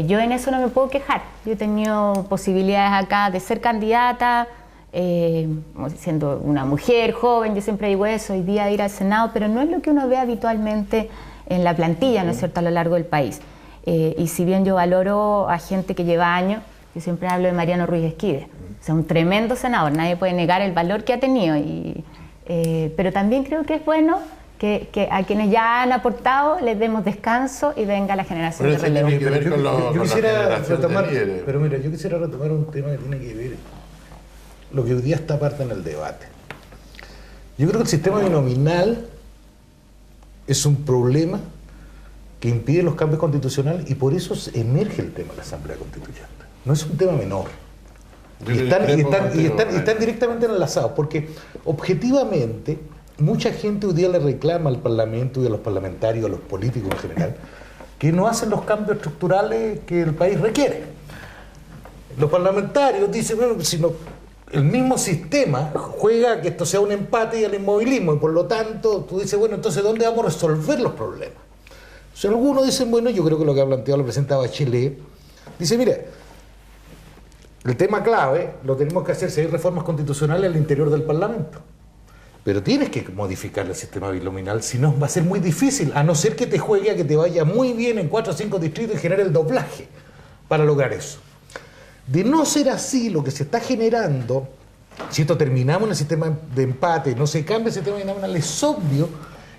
Yo en eso no me puedo quejar. Yo he tenido posibilidades acá de ser candidata, siendo una mujer joven, yo siempre digo eso, hoy día de ir al Senado, pero no es lo que uno ve habitualmente en la plantilla, ¿no es cierto?, a lo largo del país. Y si bien yo valoro a gente que lleva años, yo siempre hablo de Mariano Ruiz Esquivel, o sea, un tremendo senador, nadie puede negar el valor que ha tenido, pero también creo que es bueno que a quienes ya han aportado les demos descanso y venga la generación de relevo. Yo quisiera retomar, pero mira, yo quisiera retomar un tema que tiene que ver lo que hoy día está aparte en el debate. Yo creo que el sistema binominal es un problema que impide los cambios constitucionales y por eso emerge el tema de la Asamblea Constituyente. No es un tema menor. Y están directamente enlazados, porque objetivamente mucha gente hoy día le reclama al Parlamento y a los parlamentarios, a los políticos en general, que no hacen los cambios estructurales que el país requiere. Los parlamentarios dicen, bueno, si no, el mismo sistema juega a que esto sea un empate y al inmovilismo, y por lo tanto tú dices, bueno, entonces ¿dónde vamos a resolver los problemas? O sea, algunos dicen, bueno, yo creo que lo que ha planteado la presidenta Bachelet, dice, mire, el tema clave lo tenemos que hacer si hay reformas constitucionales al interior del Parlamento. Pero tienes que modificar el sistema binominal, si no va a ser muy difícil, a no ser que te juegue a que te vaya muy bien en 4 o 5 distritos y genere el doblaje para lograr eso. De no ser así, lo que se está generando, si esto terminamos en el sistema de empate, no se cambia el sistema binominal, es obvio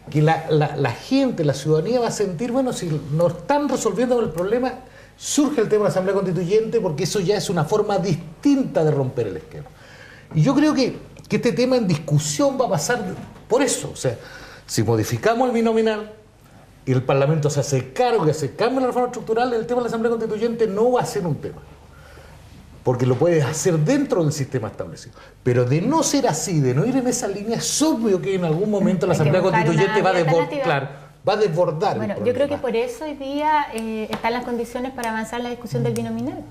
que la gente, la ciudadanía va a sentir, bueno, si no están resolviendo el problema, surge el tema de la Asamblea Constituyente, porque eso ya es una forma distinta de romper el esquema. Y yo creo que este tema en discusión va a pasar por eso. O sea, si modificamos el binominal y el Parlamento se hace cargo que se cambia la reforma estructural, el tema de la Asamblea Constituyente no va a ser un tema. Porque lo puedes hacer dentro del sistema establecido. Pero de no ser así, de no ir en esa línea, es obvio que en algún momento la Asamblea Constituyente va a desbordar. Bueno, yo creo que por eso hoy día están las condiciones para avanzar la discusión del binominal.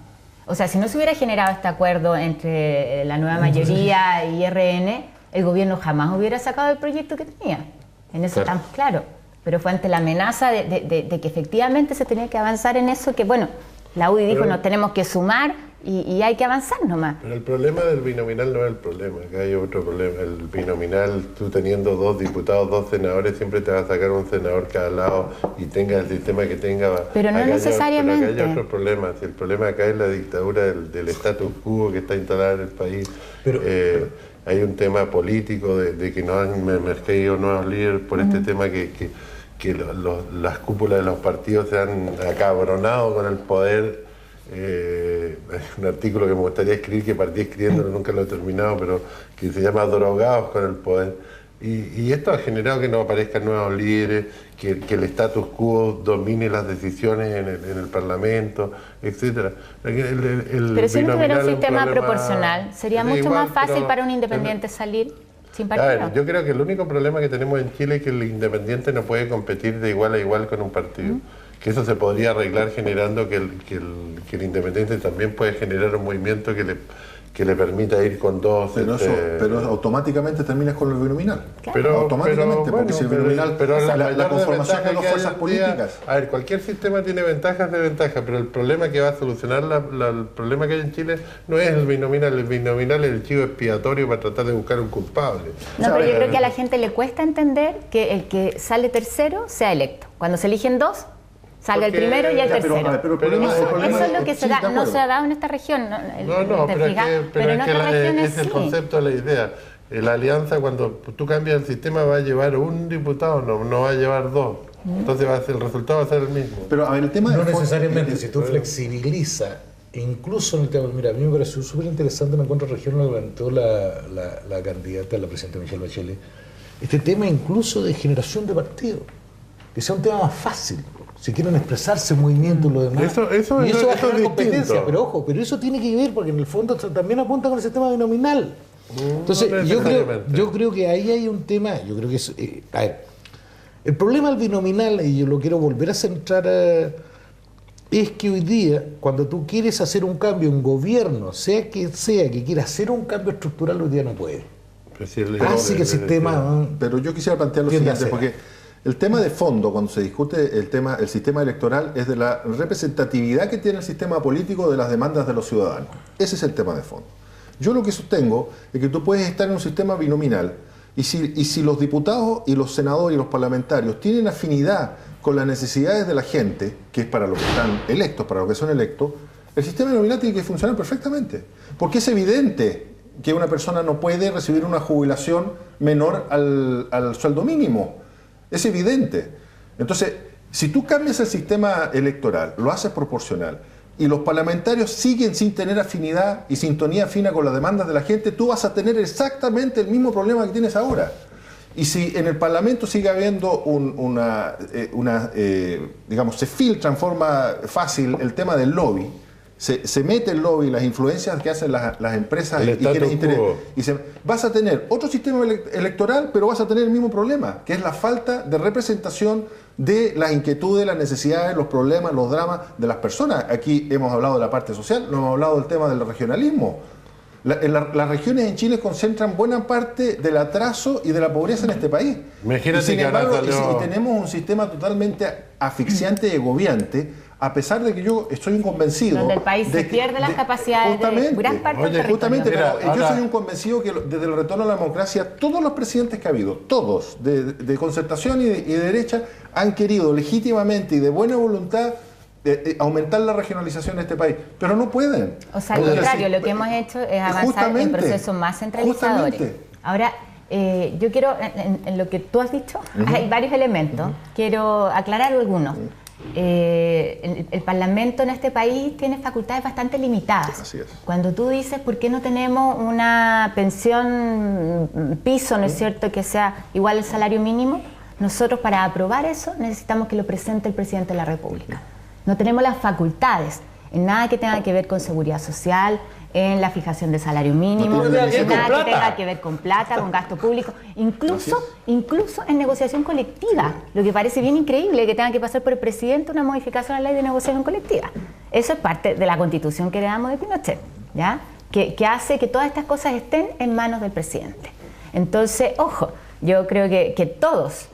O sea, si no se hubiera generado este acuerdo entre la nueva mayoría y RN, el gobierno jamás hubiera sacado el proyecto que tenía. En eso estamos claros. Pero fue ante la amenaza de que efectivamente se tenía que avanzar en eso que, bueno, la UDI dijo, nos tenemos que sumar y hay que avanzar nomás. Pero el problema del binominal no es el problema, acá hay otro problema. El binominal, tú teniendo 2 diputados, 2 senadores, siempre te va a sacar un senador cada lado y tenga el sistema que tenga. Pero no necesariamente. Pero acá hay otro problema. Si el problema acá es la dictadura del status quo que está instalada en el país. Pero, hay un tema político de que no han emergido nuevos líderes por este tema que las cúpulas de los partidos se han acabronado con el poder. Hay un artículo que me gustaría escribir, que partí escribiendo, nunca lo he terminado, pero que se llama Drogados con el poder. Y esto ha generado que no aparezcan nuevos líderes, que el status quo domine las decisiones en el Parlamento, etc. Pero si no tuviera un sistema proporcional, sería mucho más fácil para un independiente salir sin partido. A ver, yo creo que el único problema que tenemos en Chile es que el independiente no puede competir de igual a igual con un partido. Que eso se podría arreglar generando que el independiente también puede generar un movimiento que que le permita ir con dos. Pero automáticamente terminas con el binominal. Claro. Pero Automáticamente, porque si el binominal, la conformación de dos fuerzas fuerzas políticas. A ver, cualquier sistema tiene ventajas y desventajas, pero el problema que va a solucionar el problema que hay en Chile no es el binominal es el chivo expiatorio para tratar de buscar un culpable. No, pero yo creo que a la gente le cuesta entender que el que sale tercero sea electo. Cuando se eligen dos, salga el primero y el tercero. Eso es lo que no se ha dado en esta región. Pero en otras regiones es el concepto de la idea. La alianza, cuando tú cambias el sistema, va a llevar un diputado, no va a llevar dos. Entonces el resultado va a ser el mismo. Pero a ver, el tema no necesariamente, si tú flexibilizas, incluso en el tema, mira, a mí me pareció súper interesante en Encuentro Regional que planteó la candidata, la presidenta Michelle Bachelet, este tema incluso de generación de partidos, que sea un tema más fácil. Si quieren expresarse movimientos y lo demás. Eso va a generar competencia, pero ojo, pero eso tiene que ver porque en el fondo también apunta con el sistema binominal. Entonces, yo creo que ahí hay un tema, yo creo que es, a ver, el problema del binominal, y yo lo quiero volver a centrar, es que hoy día, cuando tú quieres hacer un cambio en gobierno, sea que quiera hacer un cambio estructural, hoy día no puede. Así que el sistema... Pero yo quisiera plantear lo siguiente, porque el tema de fondo, cuando se discute el sistema electoral, es de la representatividad que tiene el sistema político de las demandas de los ciudadanos. Ese es el tema de fondo. Yo lo que sostengo es que tú puedes estar en un sistema binominal y si los diputados y los senadores y los parlamentarios tienen afinidad con las necesidades de la gente, que es para lo que están electos, para lo que son electos, el sistema binominal tiene que funcionar perfectamente. Porque es evidente que una persona no puede recibir una jubilación menor al sueldo mínimo. Es evidente. Entonces, si tú cambias el sistema electoral, lo haces proporcional, y los parlamentarios siguen sin tener afinidad y sintonía fina con las demandas de la gente, tú vas a tener exactamente el mismo problema que tienes ahora. Y si en el Parlamento sigue habiendo digamos, se filtra en forma fácil el tema del lobby, se mete el lobby, las influencias que hacen las empresas y quienes interés, vas a tener otro sistema electoral, pero vas a tener el mismo problema, que es la falta de representación de las inquietudes, las necesidades, los problemas, los dramas de las personas. Aquí hemos hablado de la parte social, no hemos hablado del tema del regionalismo. Las regiones en Chile concentran buena parte del atraso y de la pobreza en este país. Imagínate, sin embargo, y tenemos un sistema totalmente asfixiante y agobiante, a pesar de que yo estoy un convencido... Donde el país se pierde las capacidades de gran parte del territorio. Justamente, yo soy un convencido que desde el retorno a la democracia, todos los presidentes que ha habido, todos, de concertación y de derecha, han querido legítimamente y de buena voluntad aumentar la regionalización en este país, pero no pueden. O sea, al contrario, lo que hemos hecho es avanzar en procesos más centralizadores. Ahora, yo quiero, en lo que tú has dicho, hay varios elementos, quiero aclarar algunos. El Parlamento en este país tiene facultades bastante limitadas. Así es. Cuando tú dices por qué no tenemos una pensión piso, ¿no es cierto?, que sea igual al salario mínimo, nosotros para aprobar eso necesitamos que lo presente el presidente de la República. No tenemos las facultades en nada que tenga que ver con seguridad social, en la fijación de salario mínimo, en nada que tenga que ver con plata, con gasto público, incluso en negociación colectiva, lo que parece bien increíble que tenga que pasar por el presidente una modificación a la ley de negociación colectiva. Eso es parte de la Constitución que heredamos de Pinochet, ¿ya? Que hace que todas estas cosas estén en manos del presidente. Entonces, ojo, yo creo que todos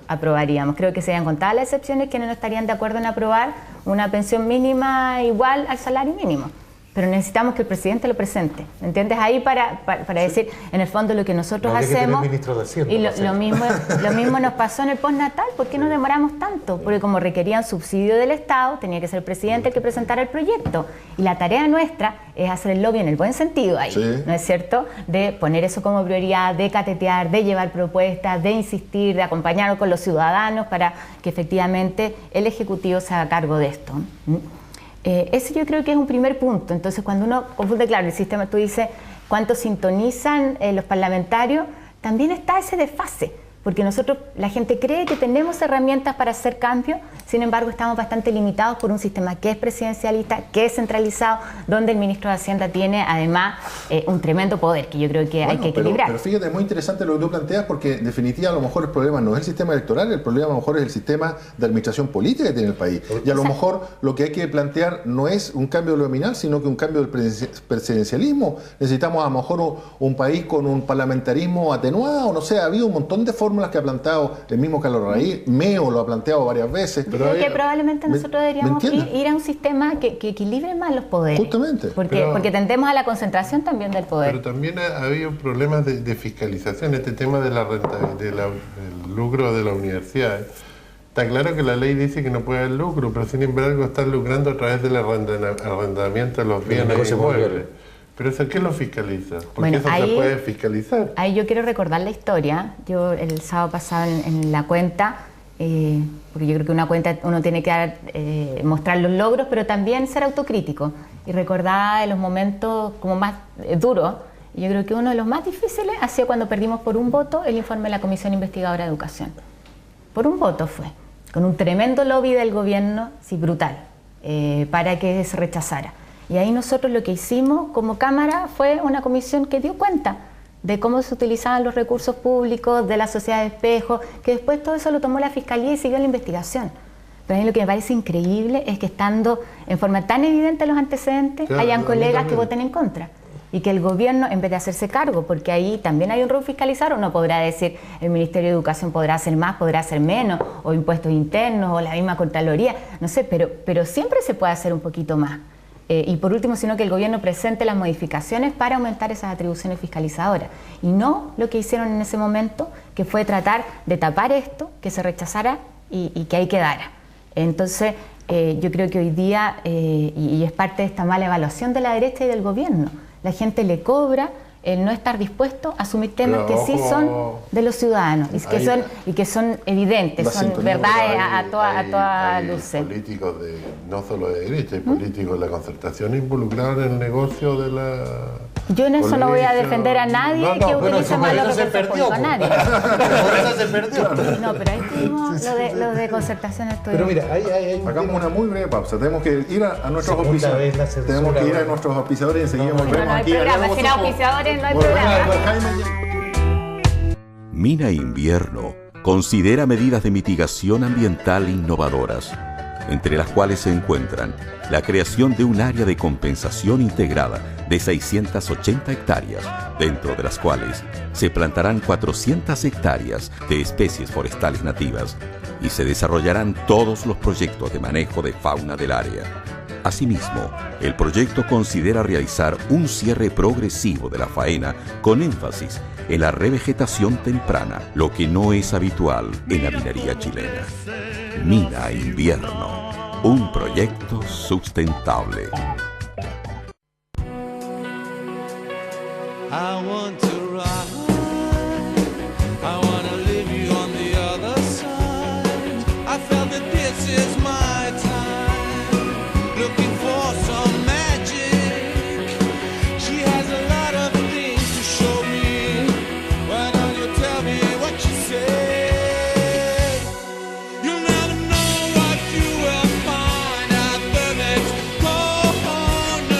aprobaríamos. Creo que serían contadas las excepciones que no estarían de acuerdo en aprobar una pensión mínima igual al salario mínimo. Pero necesitamos que el presidente lo presente, ¿entiendes? Ahí para decir, en el fondo, lo que nosotros hacemos. Y lo mismo nos pasó en el postnatal. ¿Por qué nos demoramos tanto? Porque como requerían subsidio del Estado, tenía que ser el presidente el que presentara el proyecto. Y la tarea nuestra es hacer el lobby en el buen sentido ahí, ¿no es cierto? De poner eso como prioridad, de catetear, de llevar propuestas, de insistir, de acompañar con los ciudadanos para que efectivamente el Ejecutivo se haga cargo de esto. Ese yo creo que es un primer punto. Entonces, cuando uno confunde, claro, el sistema, tú dices, ¿cuánto sintonizan los parlamentarios? También está ese desfase, porque nosotros, la gente cree que tenemos herramientas para hacer cambios, sin embargo estamos bastante limitados por un sistema que es presidencialista, que es centralizado, donde el ministro de Hacienda tiene además un tremendo poder, que yo creo que hay que equilibrar. Pero fíjate, es muy interesante lo que tú planteas, porque en definitiva a lo mejor el problema no es el sistema electoral, el problema a lo mejor es el sistema de administración política que tiene el país. Y a lo mejor lo que hay que plantear no es un cambio de lo nominal, sino que un cambio del presidencialismo. Necesitamos a lo mejor un país con un parlamentarismo atenuado, no sé, ha habido un montón de fórmulas que ha planteado el mismo Carlos Raíz, Meo lo ha planteado varias veces. Yo creo que probablemente nosotros deberíamos ir a un sistema que equilibre más los poderes. Justamente. Porque tendemos a la concentración también del poder. Pero también ha habido problemas de fiscalización, este tema de la renta, del lucro de la universidad. Está claro que la ley dice que no puede haber lucro, pero sin embargo están lucrando a través del arrendamiento de los bienes inmuebles. ¿Pero eso qué lo fiscaliza? Porque eso se puede fiscalizar. Ahí yo quiero recordar la historia. Yo el sábado pasado en la cuenta, porque yo creo que una cuenta uno tiene que mostrar los logros, pero también ser autocrítico. Y recordar los momentos como más duros. Yo creo que uno de los más difíciles ha sido cuando perdimos por un voto el informe de la Comisión Investigadora de Educación. Por un voto fue, con un tremendo lobby del gobierno, sí, brutal, para que se rechazara. Y ahí nosotros lo que hicimos como Cámara fue una comisión que dio cuenta de cómo se utilizaban los recursos públicos, de la sociedad de espejo, que después todo eso lo tomó la Fiscalía y siguió la investigación. Pero a mí lo que me parece increíble es que estando en forma tan evidente los antecedentes, claro, hayan colegas que voten en contra. Y que el gobierno, en vez de hacerse cargo, porque ahí también hay un rol fiscalizador, uno podrá decir, el Ministerio de Educación podrá hacer más, podrá hacer menos, o impuestos internos, o la misma Contraloría, no sé, pero siempre se puede hacer un poquito más. Y por último, sino que el gobierno presente las modificaciones para aumentar esas atribuciones fiscalizadoras. Y no lo que hicieron en ese momento, que fue tratar de tapar esto, que se rechazara y que ahí quedara. Entonces, yo creo que hoy día, y es parte de esta mala evaluación de la derecha y del gobierno, la gente le cobra el no estar dispuesto a asumir temas que sí son de los ciudadanos y que son evidentes, son verdades a toda luz. Hay políticos no solo de derecha, hay políticos de la concertación involucrados en el negocio de la... Yo en eso no voy a defender a nadie que utilice mal los recursos públicos, a nadie. Por eso se perdió. No, pero ahí tuvimos lo de concertación. Pero mira, hagamos una muy breve pausa. Tenemos que ir a nuestros auspiciadores. Tenemos que ir a nuestros auspiciadores y enseguida volvemos aquí. Sin auspiciadores no hay programa. Mina Invierno considera medidas de mitigación ambiental innovadoras, entre las cuales se encuentran la creación de un área de compensación integrada de 680 hectáreas, dentro de las cuales se plantarán 400 hectáreas de especies forestales nativas y se desarrollarán todos los proyectos de manejo de fauna del área. Asimismo, el proyecto considera realizar un cierre progresivo de la faena con énfasis en la revegetación temprana, lo que no es habitual en la minería chilena. Mina Invierno, un proyecto sustentable. I want to ride, I want to leave you on the other side. I felt that this is my time, looking for some magic. She has a lot of things to show me. Why don't you tell me what you say? You'll never know what you will find out the next corner.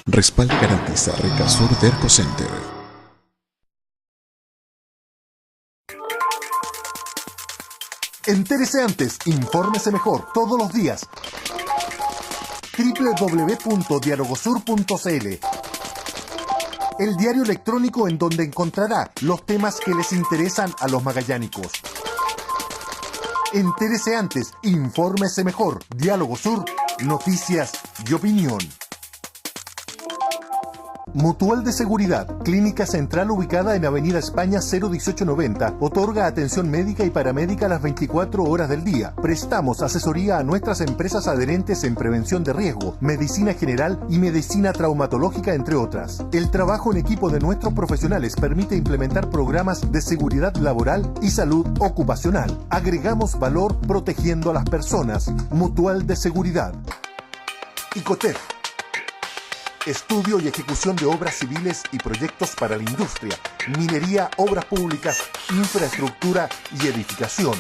Respaldo garantiza Recasur Derco Center. Entérese antes, infórmese mejor, todos los días. www.dialogosur.cl, el diario electrónico en donde encontrará los temas que les interesan a los magallánicos. Entérese antes, infórmese mejor. Diálogo Sur, noticias y opinión. Mutual de Seguridad, clínica central ubicada en Avenida España 01890, otorga atención médica y paramédica las 24 horas del día. Prestamos asesoría a nuestras empresas adherentes en prevención de riesgo, medicina general y medicina traumatológica, entre otras. El trabajo en equipo de nuestros profesionales permite implementar programas de seguridad laboral y salud ocupacional. Agregamos valor protegiendo a las personas. Mutual de Seguridad. Icotep. Estudio y ejecución de obras civiles y proyectos para la industria, minería, obras públicas, infraestructura y edificación.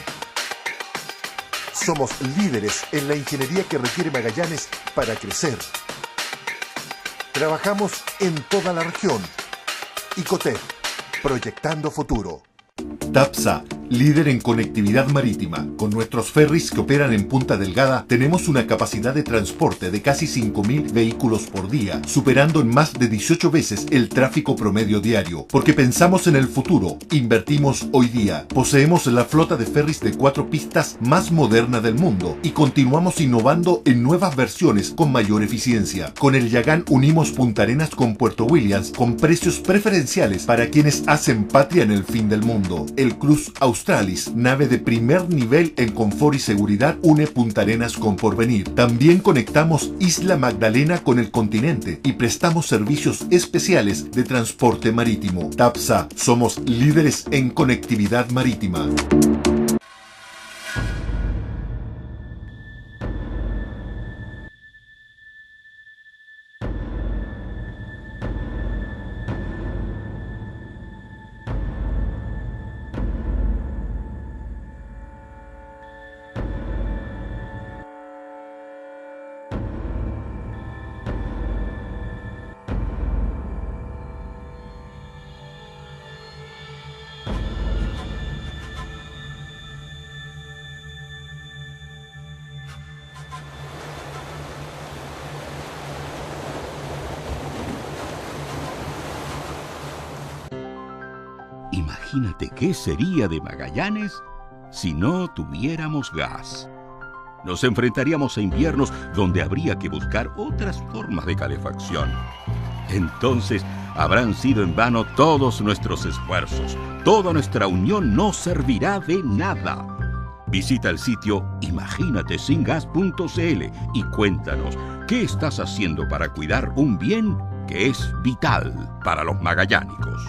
Somos líderes en la ingeniería que requiere Magallanes para crecer. Trabajamos en toda la región. Icotec, proyectando futuro. TAPSA, líder en conectividad marítima. Con nuestros ferries que operan en Punta Delgada, tenemos una capacidad de transporte de casi 5.000 vehículos por día, superando en más de 18 veces el tráfico promedio diario. Porque pensamos en el futuro, invertimos hoy día. Poseemos la flota de ferries de 4 pistas más moderna del mundo y continuamos innovando en nuevas versiones con mayor eficiencia. Con el Yagán unimos Punta Arenas con Puerto Williams con precios preferenciales para quienes hacen patria en el fin del mundo. El Cruz Australis, nave de primer nivel en confort y seguridad, une Punta Arenas con Porvenir. También conectamos Isla Magdalena con el continente y prestamos servicios especiales de transporte marítimo. TAPSA, somos líderes en conectividad marítima. Imagínate qué sería de Magallanes si no tuviéramos gas. Nos enfrentaríamos a inviernos donde habría que buscar otras formas de calefacción. Entonces habrán sido en vano todos nuestros esfuerzos. Toda nuestra unión no servirá de nada. Visita el sitio imaginatesingas.cl y cuéntanos qué estás haciendo para cuidar un bien que es vital para los magallánicos.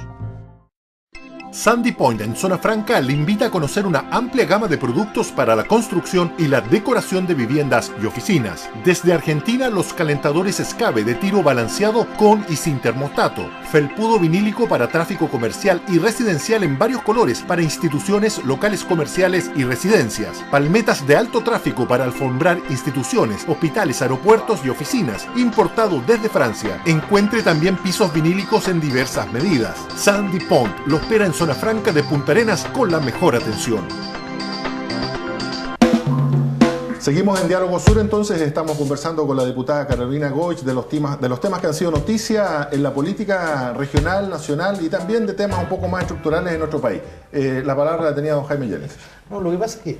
Sandy Point en Zona Franca le invita a conocer una amplia gama de productos para la construcción y la decoración de viviendas y oficinas. Desde Argentina, los calentadores Escabe de tiro balanceado con y sin termostato. Felpudo vinílico para tráfico comercial y residencial en varios colores para instituciones, locales comerciales y residencias. Palmetas de alto tráfico para alfombrar instituciones, hospitales, aeropuertos y oficinas. Importado desde Francia. Encuentre también pisos vinílicos en diversas medidas. Sandy Point lo espera en Zona Franca de Punta Arenas con la mejor atención. Seguimos en Diálogo Sur, entonces estamos conversando con la diputada Carolina Goich de los temas que han sido noticia en la política regional, nacional y también de temas un poco más estructurales en nuestro país. La palabra la tenía don Jaime Yáñez. No, lo que pasa es que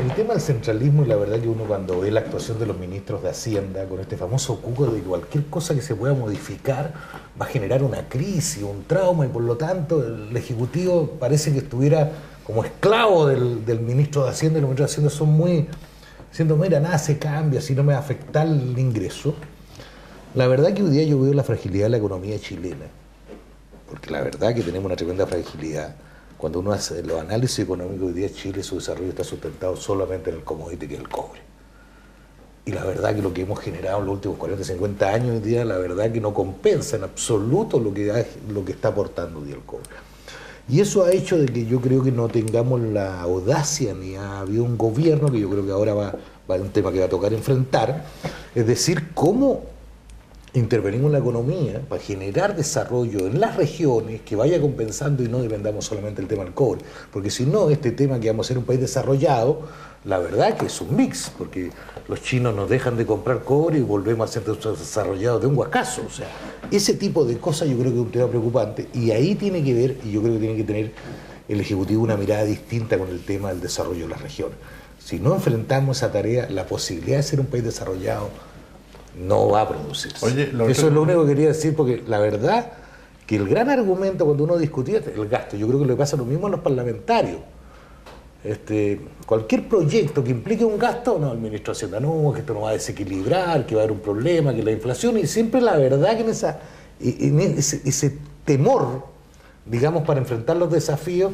el tema del centralismo, y la verdad que uno cuando ve la actuación de los ministros de Hacienda con este famoso cuco de cualquier cosa que se pueda modificar va a generar una crisis, un trauma, y por lo tanto el Ejecutivo parece que estuviera como esclavo del ministro de Hacienda, y los ministros de Hacienda son muy... diciendo, mira, nada se cambia, si no me va a afectar el ingreso. La verdad que hoy día yo veo la fragilidad de la economía chilena, porque la verdad que tenemos una tremenda fragilidad. Cuando uno hace los análisis económicos, hoy día Chile, su desarrollo está sustentado solamente en el commodity que es el cobre. Y la verdad que lo que hemos generado en los últimos 40, 50 años hoy día, la verdad que no compensa en absoluto lo que está aportando hoy día el cobre. Y eso ha hecho de que yo creo que no tengamos la audacia, ni ha habido un gobierno, que yo creo que ahora va a un tema que va a tocar enfrentar, es decir, cómo intervenimos en la economía para generar desarrollo en las regiones que vaya compensando y no dependamos solamente del tema del cobre. Porque si no, este tema que vamos a ser un país desarrollado, la verdad que es un mix, porque los chinos nos dejan de comprar cobre y volvemos a ser desarrollados de un guacazo. O sea, ese tipo de cosas yo creo que es un tema preocupante, y ahí tiene que ver, y yo creo que tiene que tener el Ejecutivo una mirada distinta con el tema del desarrollo de las regiones. Si no enfrentamos esa tarea, la posibilidad de ser un país desarrollado no va a producirse. Oye, eso es lo único que quería decir, porque la verdad que el gran argumento cuando uno discutía el gasto, yo creo que le pasa lo mismo a los parlamentarios. Cualquier proyecto que implique un gasto, no, el ministro de Hacienda no, que esto no va a desequilibrar, que va a haber un problema, que la inflación, y siempre la verdad que en ese temor, digamos, para enfrentar los desafíos,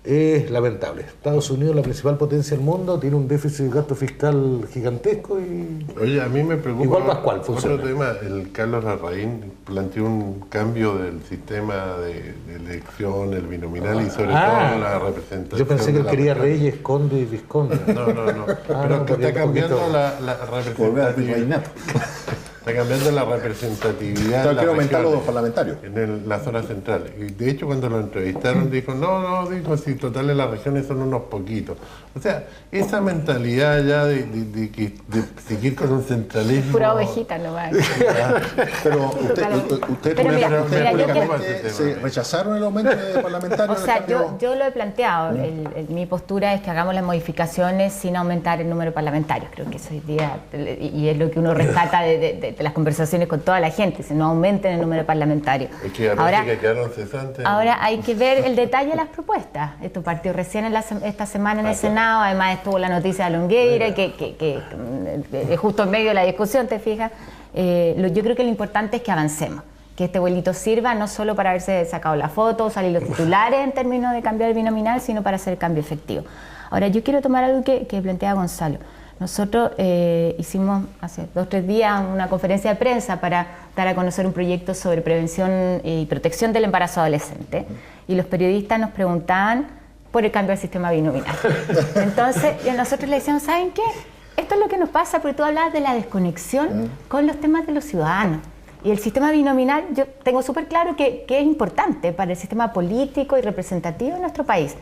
es lamentable. Estados Unidos, la principal potencia del mundo, tiene un déficit de gasto fiscal gigantesco y... Oye, a mí me preocupa Igual Pascual funciona. otro tema. El Carlos Larraín planteó un cambio del sistema de elección, el binominal y sobre todo la representación. Yo pensé que él quería reyes, conde y visconde. No. Pero que está cambiando la representatividad. Está cambiando la representatividad. Entonces quiero aumentar los parlamentarios. En la zona central. Y de hecho, cuando lo entrevistaron, dijo, dijo, si total en las regiones son unos poquitos. O sea, esa mentalidad ya de seguir con un centralismo... Pura ovejita nomás. Pero usted mira, ¿se rechazaron el aumento de parlamentarios? O sea, yo lo he planteado. Mi postura es que hagamos las modificaciones sin aumentar el número de parlamentarios. Creo que eso hoy día, y es lo que uno rescata de las conversaciones con toda la gente, si no aumenten el número de parlamentarios. Es que ahora quedaron cesantes. Ahora hay que ver el detalle de las propuestas. Esto partió recién esta semana en el Senado, además estuvo la noticia de Longueira, que justo en medio de la discusión, ¿te fijas? Yo creo que lo importante es que avancemos, que este vuelito sirva no solo para haberse sacado la foto, salir los titulares en términos de cambiar el binominal, sino para hacer el cambio efectivo. Ahora, yo quiero tomar algo que plantea Gonzalo. Nosotros hicimos hace 2 o 3 días una conferencia de prensa para dar a conocer un proyecto sobre prevención y protección del embarazo adolescente. Y los periodistas nos preguntaban por el cambio del sistema binominal. Entonces, nosotros le decíamos, ¿saben qué? Esto es lo que nos pasa, porque tú hablabas de la desconexión con los temas de los ciudadanos. Y el sistema binominal, yo tengo súper claro que es importante para el sistema político y representativo de nuestro país.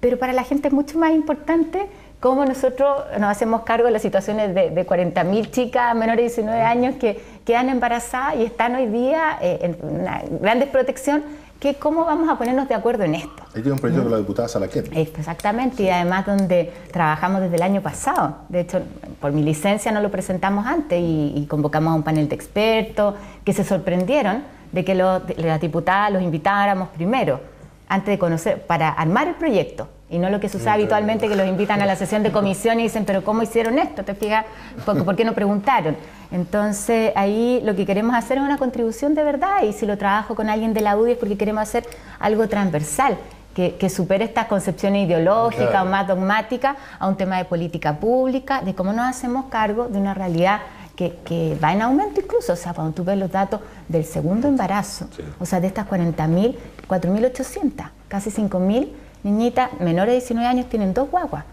Pero para la gente es mucho más importante cómo nosotros nos hacemos cargo de las situaciones de 40.000 chicas menores de 19 años que quedan embarazadas y están hoy día en una gran desprotección, que cómo vamos a ponernos de acuerdo en esto. Ahí tiene un proyecto con la diputada Salaquet. Exactamente, y además donde trabajamos desde el año pasado. De hecho, por mi licencia no lo presentamos antes y convocamos a un panel de expertos que se sorprendieron de que las diputadas los invitáramos primero, antes de conocer, para armar el proyecto. Y no lo que sucede habitualmente, que los invitan a la sesión de comisión y dicen, pero ¿cómo hicieron esto? ¿Te fijas? ¿Por qué no preguntaron? Entonces, ahí lo que queremos hacer es una contribución de verdad, y si lo trabajo con alguien de la UDI es porque queremos hacer algo transversal, que supere estas concepciones ideológicas o más dogmáticas a un tema de política pública, de cómo nos hacemos cargo de una realidad que va en aumento incluso. O sea, cuando tú ves los datos del segundo embarazo, o sea, de estas 40.000, 4.800, casi 5.000, niñitas menores de 19 años tienen 2 guaguas,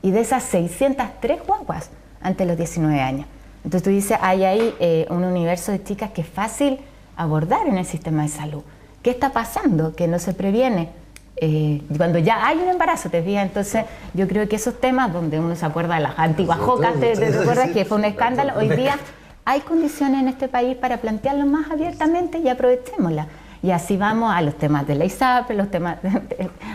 y de esas 603 guaguas antes de los 19 años. Entonces tú dices, hay ahí un universo de chicas que es fácil abordar en el sistema de salud. ¿Qué está pasando? Que no se previene cuando ya hay un embarazo, ¿te fijas? Entonces yo creo que esos temas donde uno se acuerda de las antiguas jocas, ¿te acuerdas que fue un escándalo? Hoy día hay condiciones en este país para plantearlo más abiertamente y aprovechémoslas. Y así vamos a los temas de la ISAP, los temas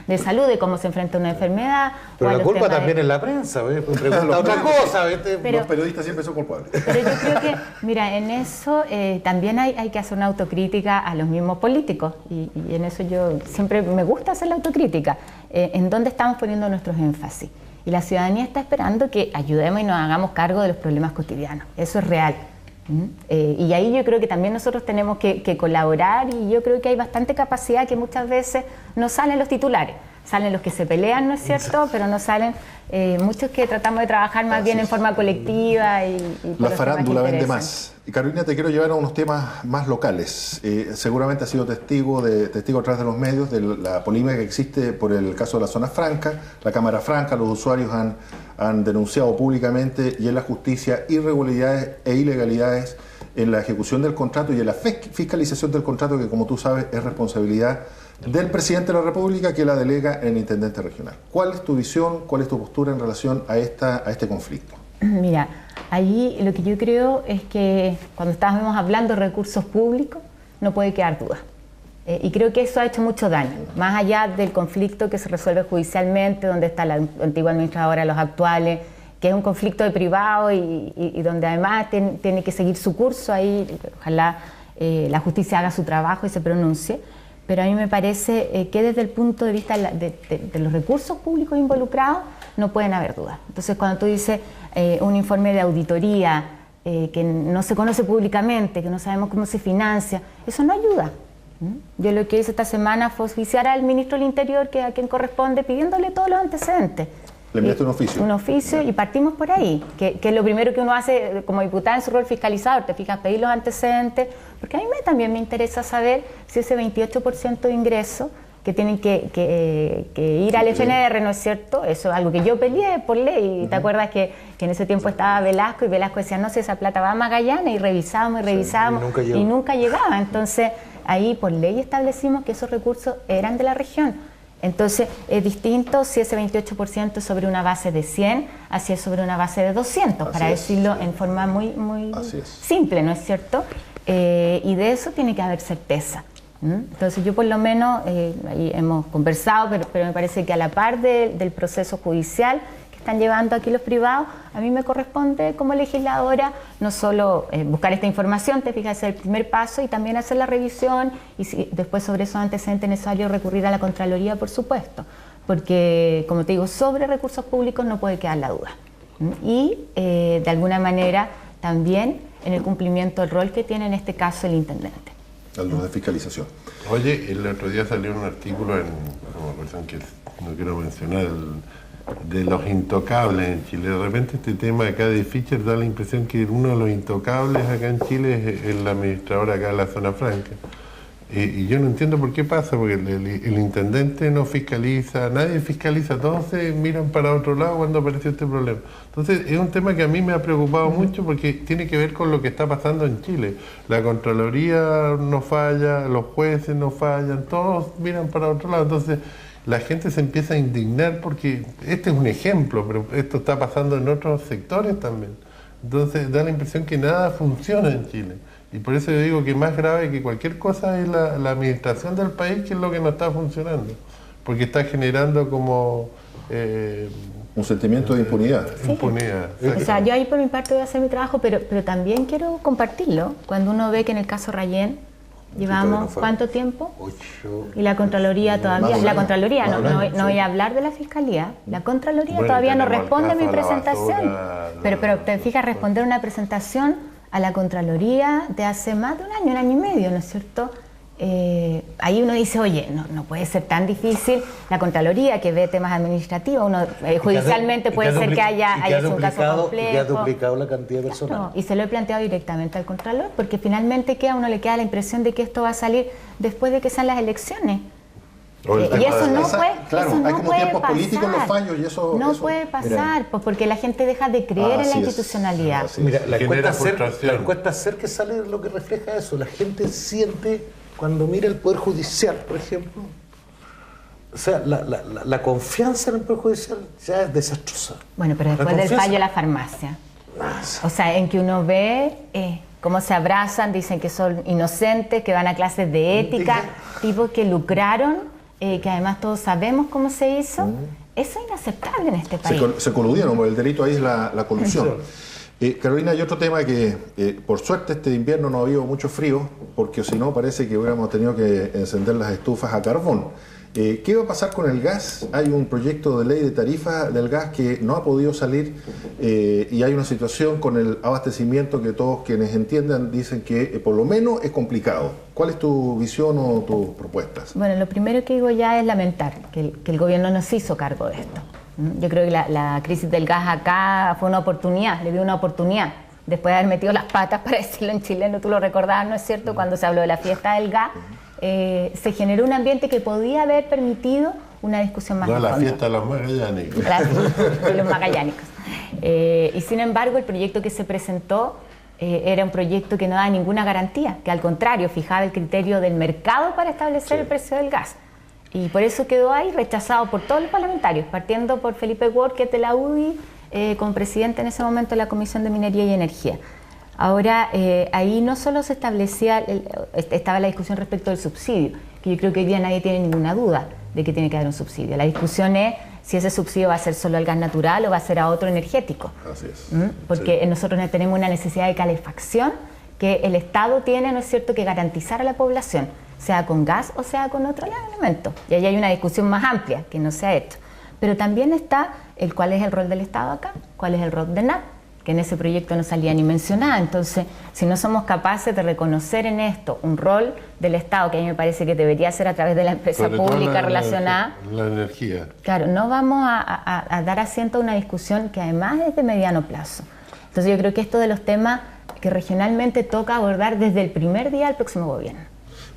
de salud, de cómo se enfrenta una enfermedad. Pero la culpa también es la prensa, ¿ves? Pregunta otra cosa, ¿viste? Los periodistas siempre son culpables. Pero yo creo que, mira, en eso también hay que hacer una autocrítica a los mismos políticos. Y en eso yo siempre me gusta hacer la autocrítica. En dónde estamos poniendo nuestros énfasis. Y la ciudadanía está esperando que ayudemos y nos hagamos cargo de los problemas cotidianos. Eso es real. Y ahí yo creo que también nosotros tenemos que colaborar, y yo creo que hay bastante capacidad que muchas veces no salen los titulares, salen los que se pelean, ¿no es cierto? Pero no salen muchos que tratamos de trabajar más bien en forma colectiva. La farándula vende más. Y Carolina, te quiero llevar a unos temas más locales. Seguramente has sido testigo a través de los medios de la polémica que existe por el caso de la zona franca, la Cámara Franca. Los usuarios han denunciado públicamente y en la justicia irregularidades e ilegalidades en la ejecución del contrato y en la fiscalización del contrato, que, como tú sabes, es responsabilidad del presidente de la República, que la delega en el intendente regional. ¿Cuál es tu visión, cuál es tu postura en relación a este conflicto? Mira, ahí lo que yo creo es que cuando estábamos hablando de recursos públicos no puede quedar duda. Y creo que eso ha hecho mucho daño, más allá del conflicto que se resuelve judicialmente, donde está la antigua administradora, los actuales, que es un conflicto de privado y donde además tiene que seguir su curso. Ahí ojalá la justicia haga su trabajo y se pronuncie. Pero a mí me parece que desde el punto de vista de los recursos públicos involucrados no pueden haber dudas. Entonces, cuando tú dices un informe de auditoría que no se conoce públicamente, que no sabemos cómo se financia, eso no ayuda. Yo lo que hice esta semana fue oficiar al ministro del Interior, que a quien corresponde, pidiéndole todos los antecedentes. ¿Le enviaste un oficio? Un oficio, y partimos por ahí, que es lo primero que uno hace como diputada en su rol fiscalizador, te fijas, pedir los antecedentes, porque a mí también me interesa saber si ese 28% de ingresos que tienen que ir al FNR, ¿no es cierto? Eso es algo que yo peleé por ley. ¿Te acuerdas que en ese tiempo estaba Velasco, y Velasco decía, no sé, esa plata va a Magallanes, y revisábamos y nunca llegaba? Entonces, ahí por ley establecimos que esos recursos eran de la región. Entonces, es distinto si ese 28% es sobre una base de 100, así es sobre una base de 200, para decirlo en forma muy simple, ¿no es cierto? Y de eso tiene que haber certeza. Entonces, yo por lo menos, ahí hemos conversado, pero me parece que a la par del proceso judicial que están llevando aquí los privados, a mí me corresponde como legisladora no solo buscar esta información, te fijas, hacer el primer paso, y también hacer la revisión, y si después sobre esos antecedentes necesarios recurrir a la Contraloría, por supuesto, porque, como te digo, sobre recursos públicos no puede quedar la duda. Y de alguna manera también en el cumplimiento del rol que tiene en este caso el intendente. Algo de fiscalización. Oye, el otro día salió un artículo en una persona que no quiero mencionar, de los intocables en Chile. De repente este tema acá de Fischer da la impresión que uno de los intocables acá en Chile es la administradora acá de la zona franca. Y yo no entiendo por qué pasa, porque el intendente no fiscaliza, nadie fiscaliza, todos se miran para otro lado cuando apareció este problema. Entonces es un tema que a mí me ha preocupado mucho, porque tiene que ver con lo que está pasando en Chile. La Contraloría no falla, los jueces no fallan, todos miran para otro lado. Entonces la gente se empieza a indignar, porque este es un ejemplo, pero esto está pasando en otros sectores también. Entonces da la impresión que nada funciona en Chile. Y por eso yo digo que más grave que cualquier cosa es la administración del país, que es lo que no está funcionando. Porque está generando como... un sentimiento de impunidad. Sí. O sea, yo ahí por mi parte voy a hacer mi trabajo, pero también quiero compartirlo. Cuando uno ve que en el caso Rayén llevamos, ¿cuánto tiempo? 8. Y la Contraloría todavía... La Contraloría, no voy a hablar de la Fiscalía. La Contraloría todavía no responde a mi presentación. Pero te fijas, responder una presentación a la Contraloría de hace más de un año y medio, ¿no es cierto? Ahí uno dice, oye, no puede ser tan difícil. La Contraloría, que ve temas administrativos, uno judicialmente puede ser que haya un caso complejo. Y que ha duplicado la cantidad de personas. Claro, y se lo he planteado directamente al Contralor, porque finalmente a uno le queda la impresión de que esto va a salir después de que sean las elecciones. Y eso no puede, claro, hay como tiempos políticos, los fallos, y eso no puede pasar, pues porque la gente deja de creer en la institucionalidad. Mira, la encuesta CER que sale lo que refleja eso. La gente siente, cuando mira el Poder Judicial, por ejemplo, o sea, la confianza en el Poder Judicial ya es desastrosa. Bueno, pero después del fallo de la farmacia, o sea, en que uno ve cómo se abrazan, dicen que son inocentes, que van a clases de ética, tipos que lucraron, que además todos sabemos cómo se hizo. Eso es inaceptable en este país. Se coludieron, porque el delito ahí es la colusión. Carolina, hay otro tema que, por suerte, este invierno no ha habido mucho frío, porque si no parece que hubiéramos tenido que encender las estufas a carbón. ¿Qué va a pasar con el gas? Hay un proyecto de ley de tarifa del gas que no ha podido salir, y hay una situación con el abastecimiento que todos quienes entiendan dicen que por lo menos es complicado. ¿Cuál es tu visión o tus propuestas? Bueno, lo primero que digo ya es lamentar que el gobierno no se hizo cargo de esto. Yo creo que la crisis del gas acá fue una oportunidad, le dio una oportunidad. Después de haber metido las patas, para decirlo en chileno, tú lo recordabas, ¿no es cierto? Cuando se habló de la fiesta del gas, se generó un ambiente que podía haber permitido una discusión más la fiesta de los magallánicos. De los magallánicos. Y sin embargo, el proyecto que se presentó era un proyecto que no daba ninguna garantía, que al contrario, fijaba el criterio del mercado para establecer el precio del gas. Y por eso quedó ahí rechazado por todos los parlamentarios, partiendo por Felipe Ward, que es de la UDI, como presidente en ese momento de la Comisión de Minería y Energía. Ahora, ahí no solo se establecía, estaba la discusión respecto del subsidio, que yo creo que hoy día nadie tiene ninguna duda de que tiene que haber un subsidio. La discusión es si ese subsidio va a ser solo al gas natural o va a ser a otro energético. Así es. Porque nosotros tenemos una necesidad de calefacción que el Estado tiene, ¿no es cierto?, que garantizar a la población, sea con gas o sea con otro elemento. Y ahí hay una discusión más amplia que no se ha hecho. Pero también está cuál es el rol del Estado acá, cuál es el rol de NAP, que en ese proyecto no salía ni mencionada. Entonces, si no somos capaces de reconocer en esto un rol del Estado, que a mí me parece que debería ser a través de la empresa Sobre todo pública relacionada, la energía. claro, no vamos a dar asiento a una discusión que además es de mediano plazo. Entonces yo creo que esto de los temas que regionalmente toca abordar desde el primer día del próximo gobierno.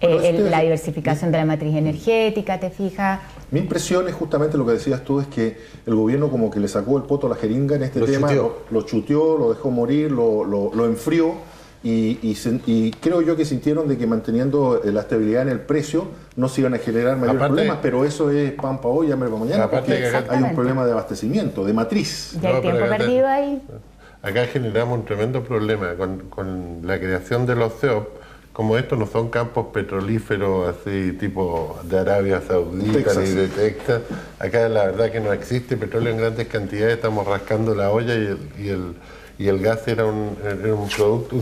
La diversificación de la matriz energética, ¿te fijas? Mi impresión es justamente lo que decías tú, es que el gobierno como que le sacó el poto a la jeringa en este tema, lo chuteó, lo dejó morir, lo enfrió y creo yo que sintieron de que manteniendo la estabilidad en el precio no se iban a generar mayores problemas, pero eso es pan para hoy, hambre para mañana, porque hay un problema de abastecimiento, de matriz. Ya hay tiempo perdido ahí. Acá generamos un tremendo problema con la creación de los CEOP. Como estos no son campos petrolíferos así tipo de Arabia Saudita ni de Texas, acá la verdad que no existe petróleo en grandes cantidades, estamos rascando la olla y el gas era un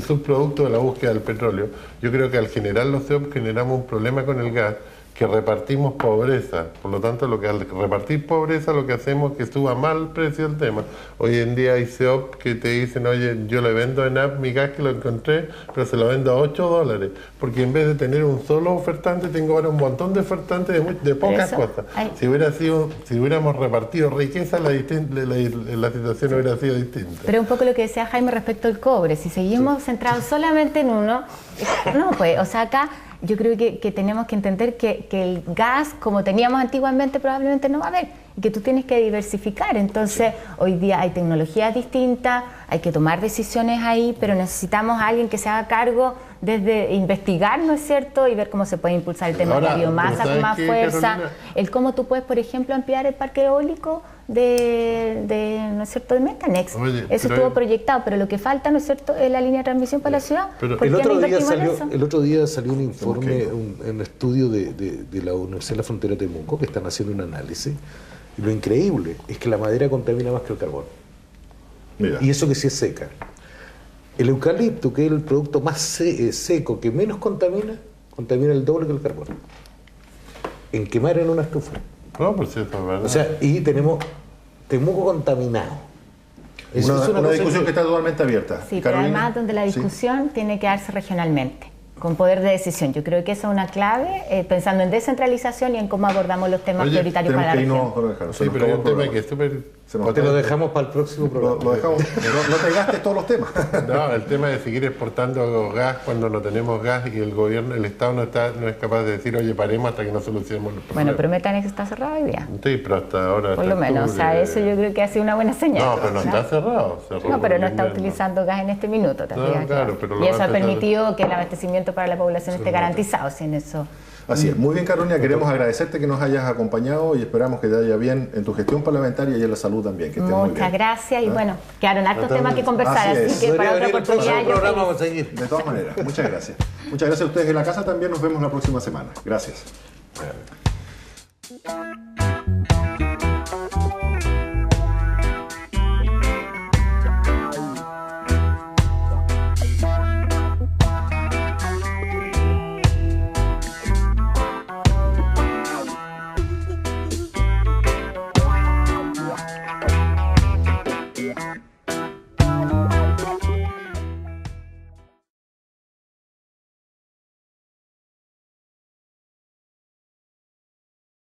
subproducto de la búsqueda del petróleo. Yo creo que al generar los CEOP generamos un problema con el gas, que repartimos pobreza. Por lo tanto, al repartir pobreza lo que hacemos es que suba mal el precio del tema. Hoy en día hay CEOP que te dicen, oye, yo le vendo en app mi gas que lo encontré, pero se lo vendo a $8, porque en vez de tener un solo ofertante, tengo ahora un montón de ofertantes de pocas cosas. Si hubiéramos repartido riqueza, la situación hubiera sido distinta. Pero un poco lo que decía Jaime respecto al cobre, si seguimos centrados solamente en uno, no, pues, o sea, acá yo creo que tenemos que entender que el gas, como teníamos antiguamente, probablemente no va a haber, y que tú tienes que diversificar. Entonces, hoy día hay tecnologías distintas, hay que tomar decisiones ahí, pero necesitamos a alguien que se haga cargo desde investigar, ¿no es cierto?, y ver cómo se puede impulsar el tema de la biomasa con más fuerza, Carolina, el cómo tú puedes, por ejemplo, ampliar el parque eólico ¿no es cierto?, de Metanex. Oye, eso estuvo proyectado, pero lo que falta, ¿no es cierto?, es la línea de transmisión para la ciudad. El otro día salió un informe, un estudio de la Universidad de la Frontera de Temuco, que están haciendo un análisis, y lo increíble es que la madera contamina más que el carbón. Mira. Y eso que sí es seca. El eucalipto, que es el producto más seco, que menos contamina el doble que el carbón. En quemar en una estufa. No, pues eso es verdad. O sea, y tenemos Temuco contaminado. Una discusión que está totalmente abierta. Sí, pero además donde la discusión tiene que darse regionalmente, con poder de decisión. Yo creo que esa es una clave, pensando en descentralización y en cómo abordamos los temas prioritarios para la región. Sí, pero hay un tema que es súper... Te lo dejamos para el próximo programa. Lo dejamos, no te gastes todos los temas. No, el tema de seguir exportando gas cuando no tenemos gas y el gobierno, el Estado no es capaz de decir, oye, paremos hasta que no solucionemos los problemas. Bueno, pero Metanex está cerrado hoy día. Sí, pero hasta ahora... Por lo menos, o sea, eso yo creo que ha sido una buena señal. No, pero no está cerrado. No, pero no está utilizando gas en este minuto. Claro, pero y eso ha permitido que el abastecimiento para la población esté garantizado, sin eso... Así es. Muy bien, Carolina, queremos agradecerte que nos hayas acompañado y esperamos que te vaya bien en tu gestión parlamentaria y en la salud también. Que Muchas gracias y bueno, quedaron hartos temas que conversar, así que para otra oportunidad vamos a seguir. De todas maneras, muchas gracias. Muchas gracias a ustedes en la casa también, nos vemos la próxima semana. Gracias.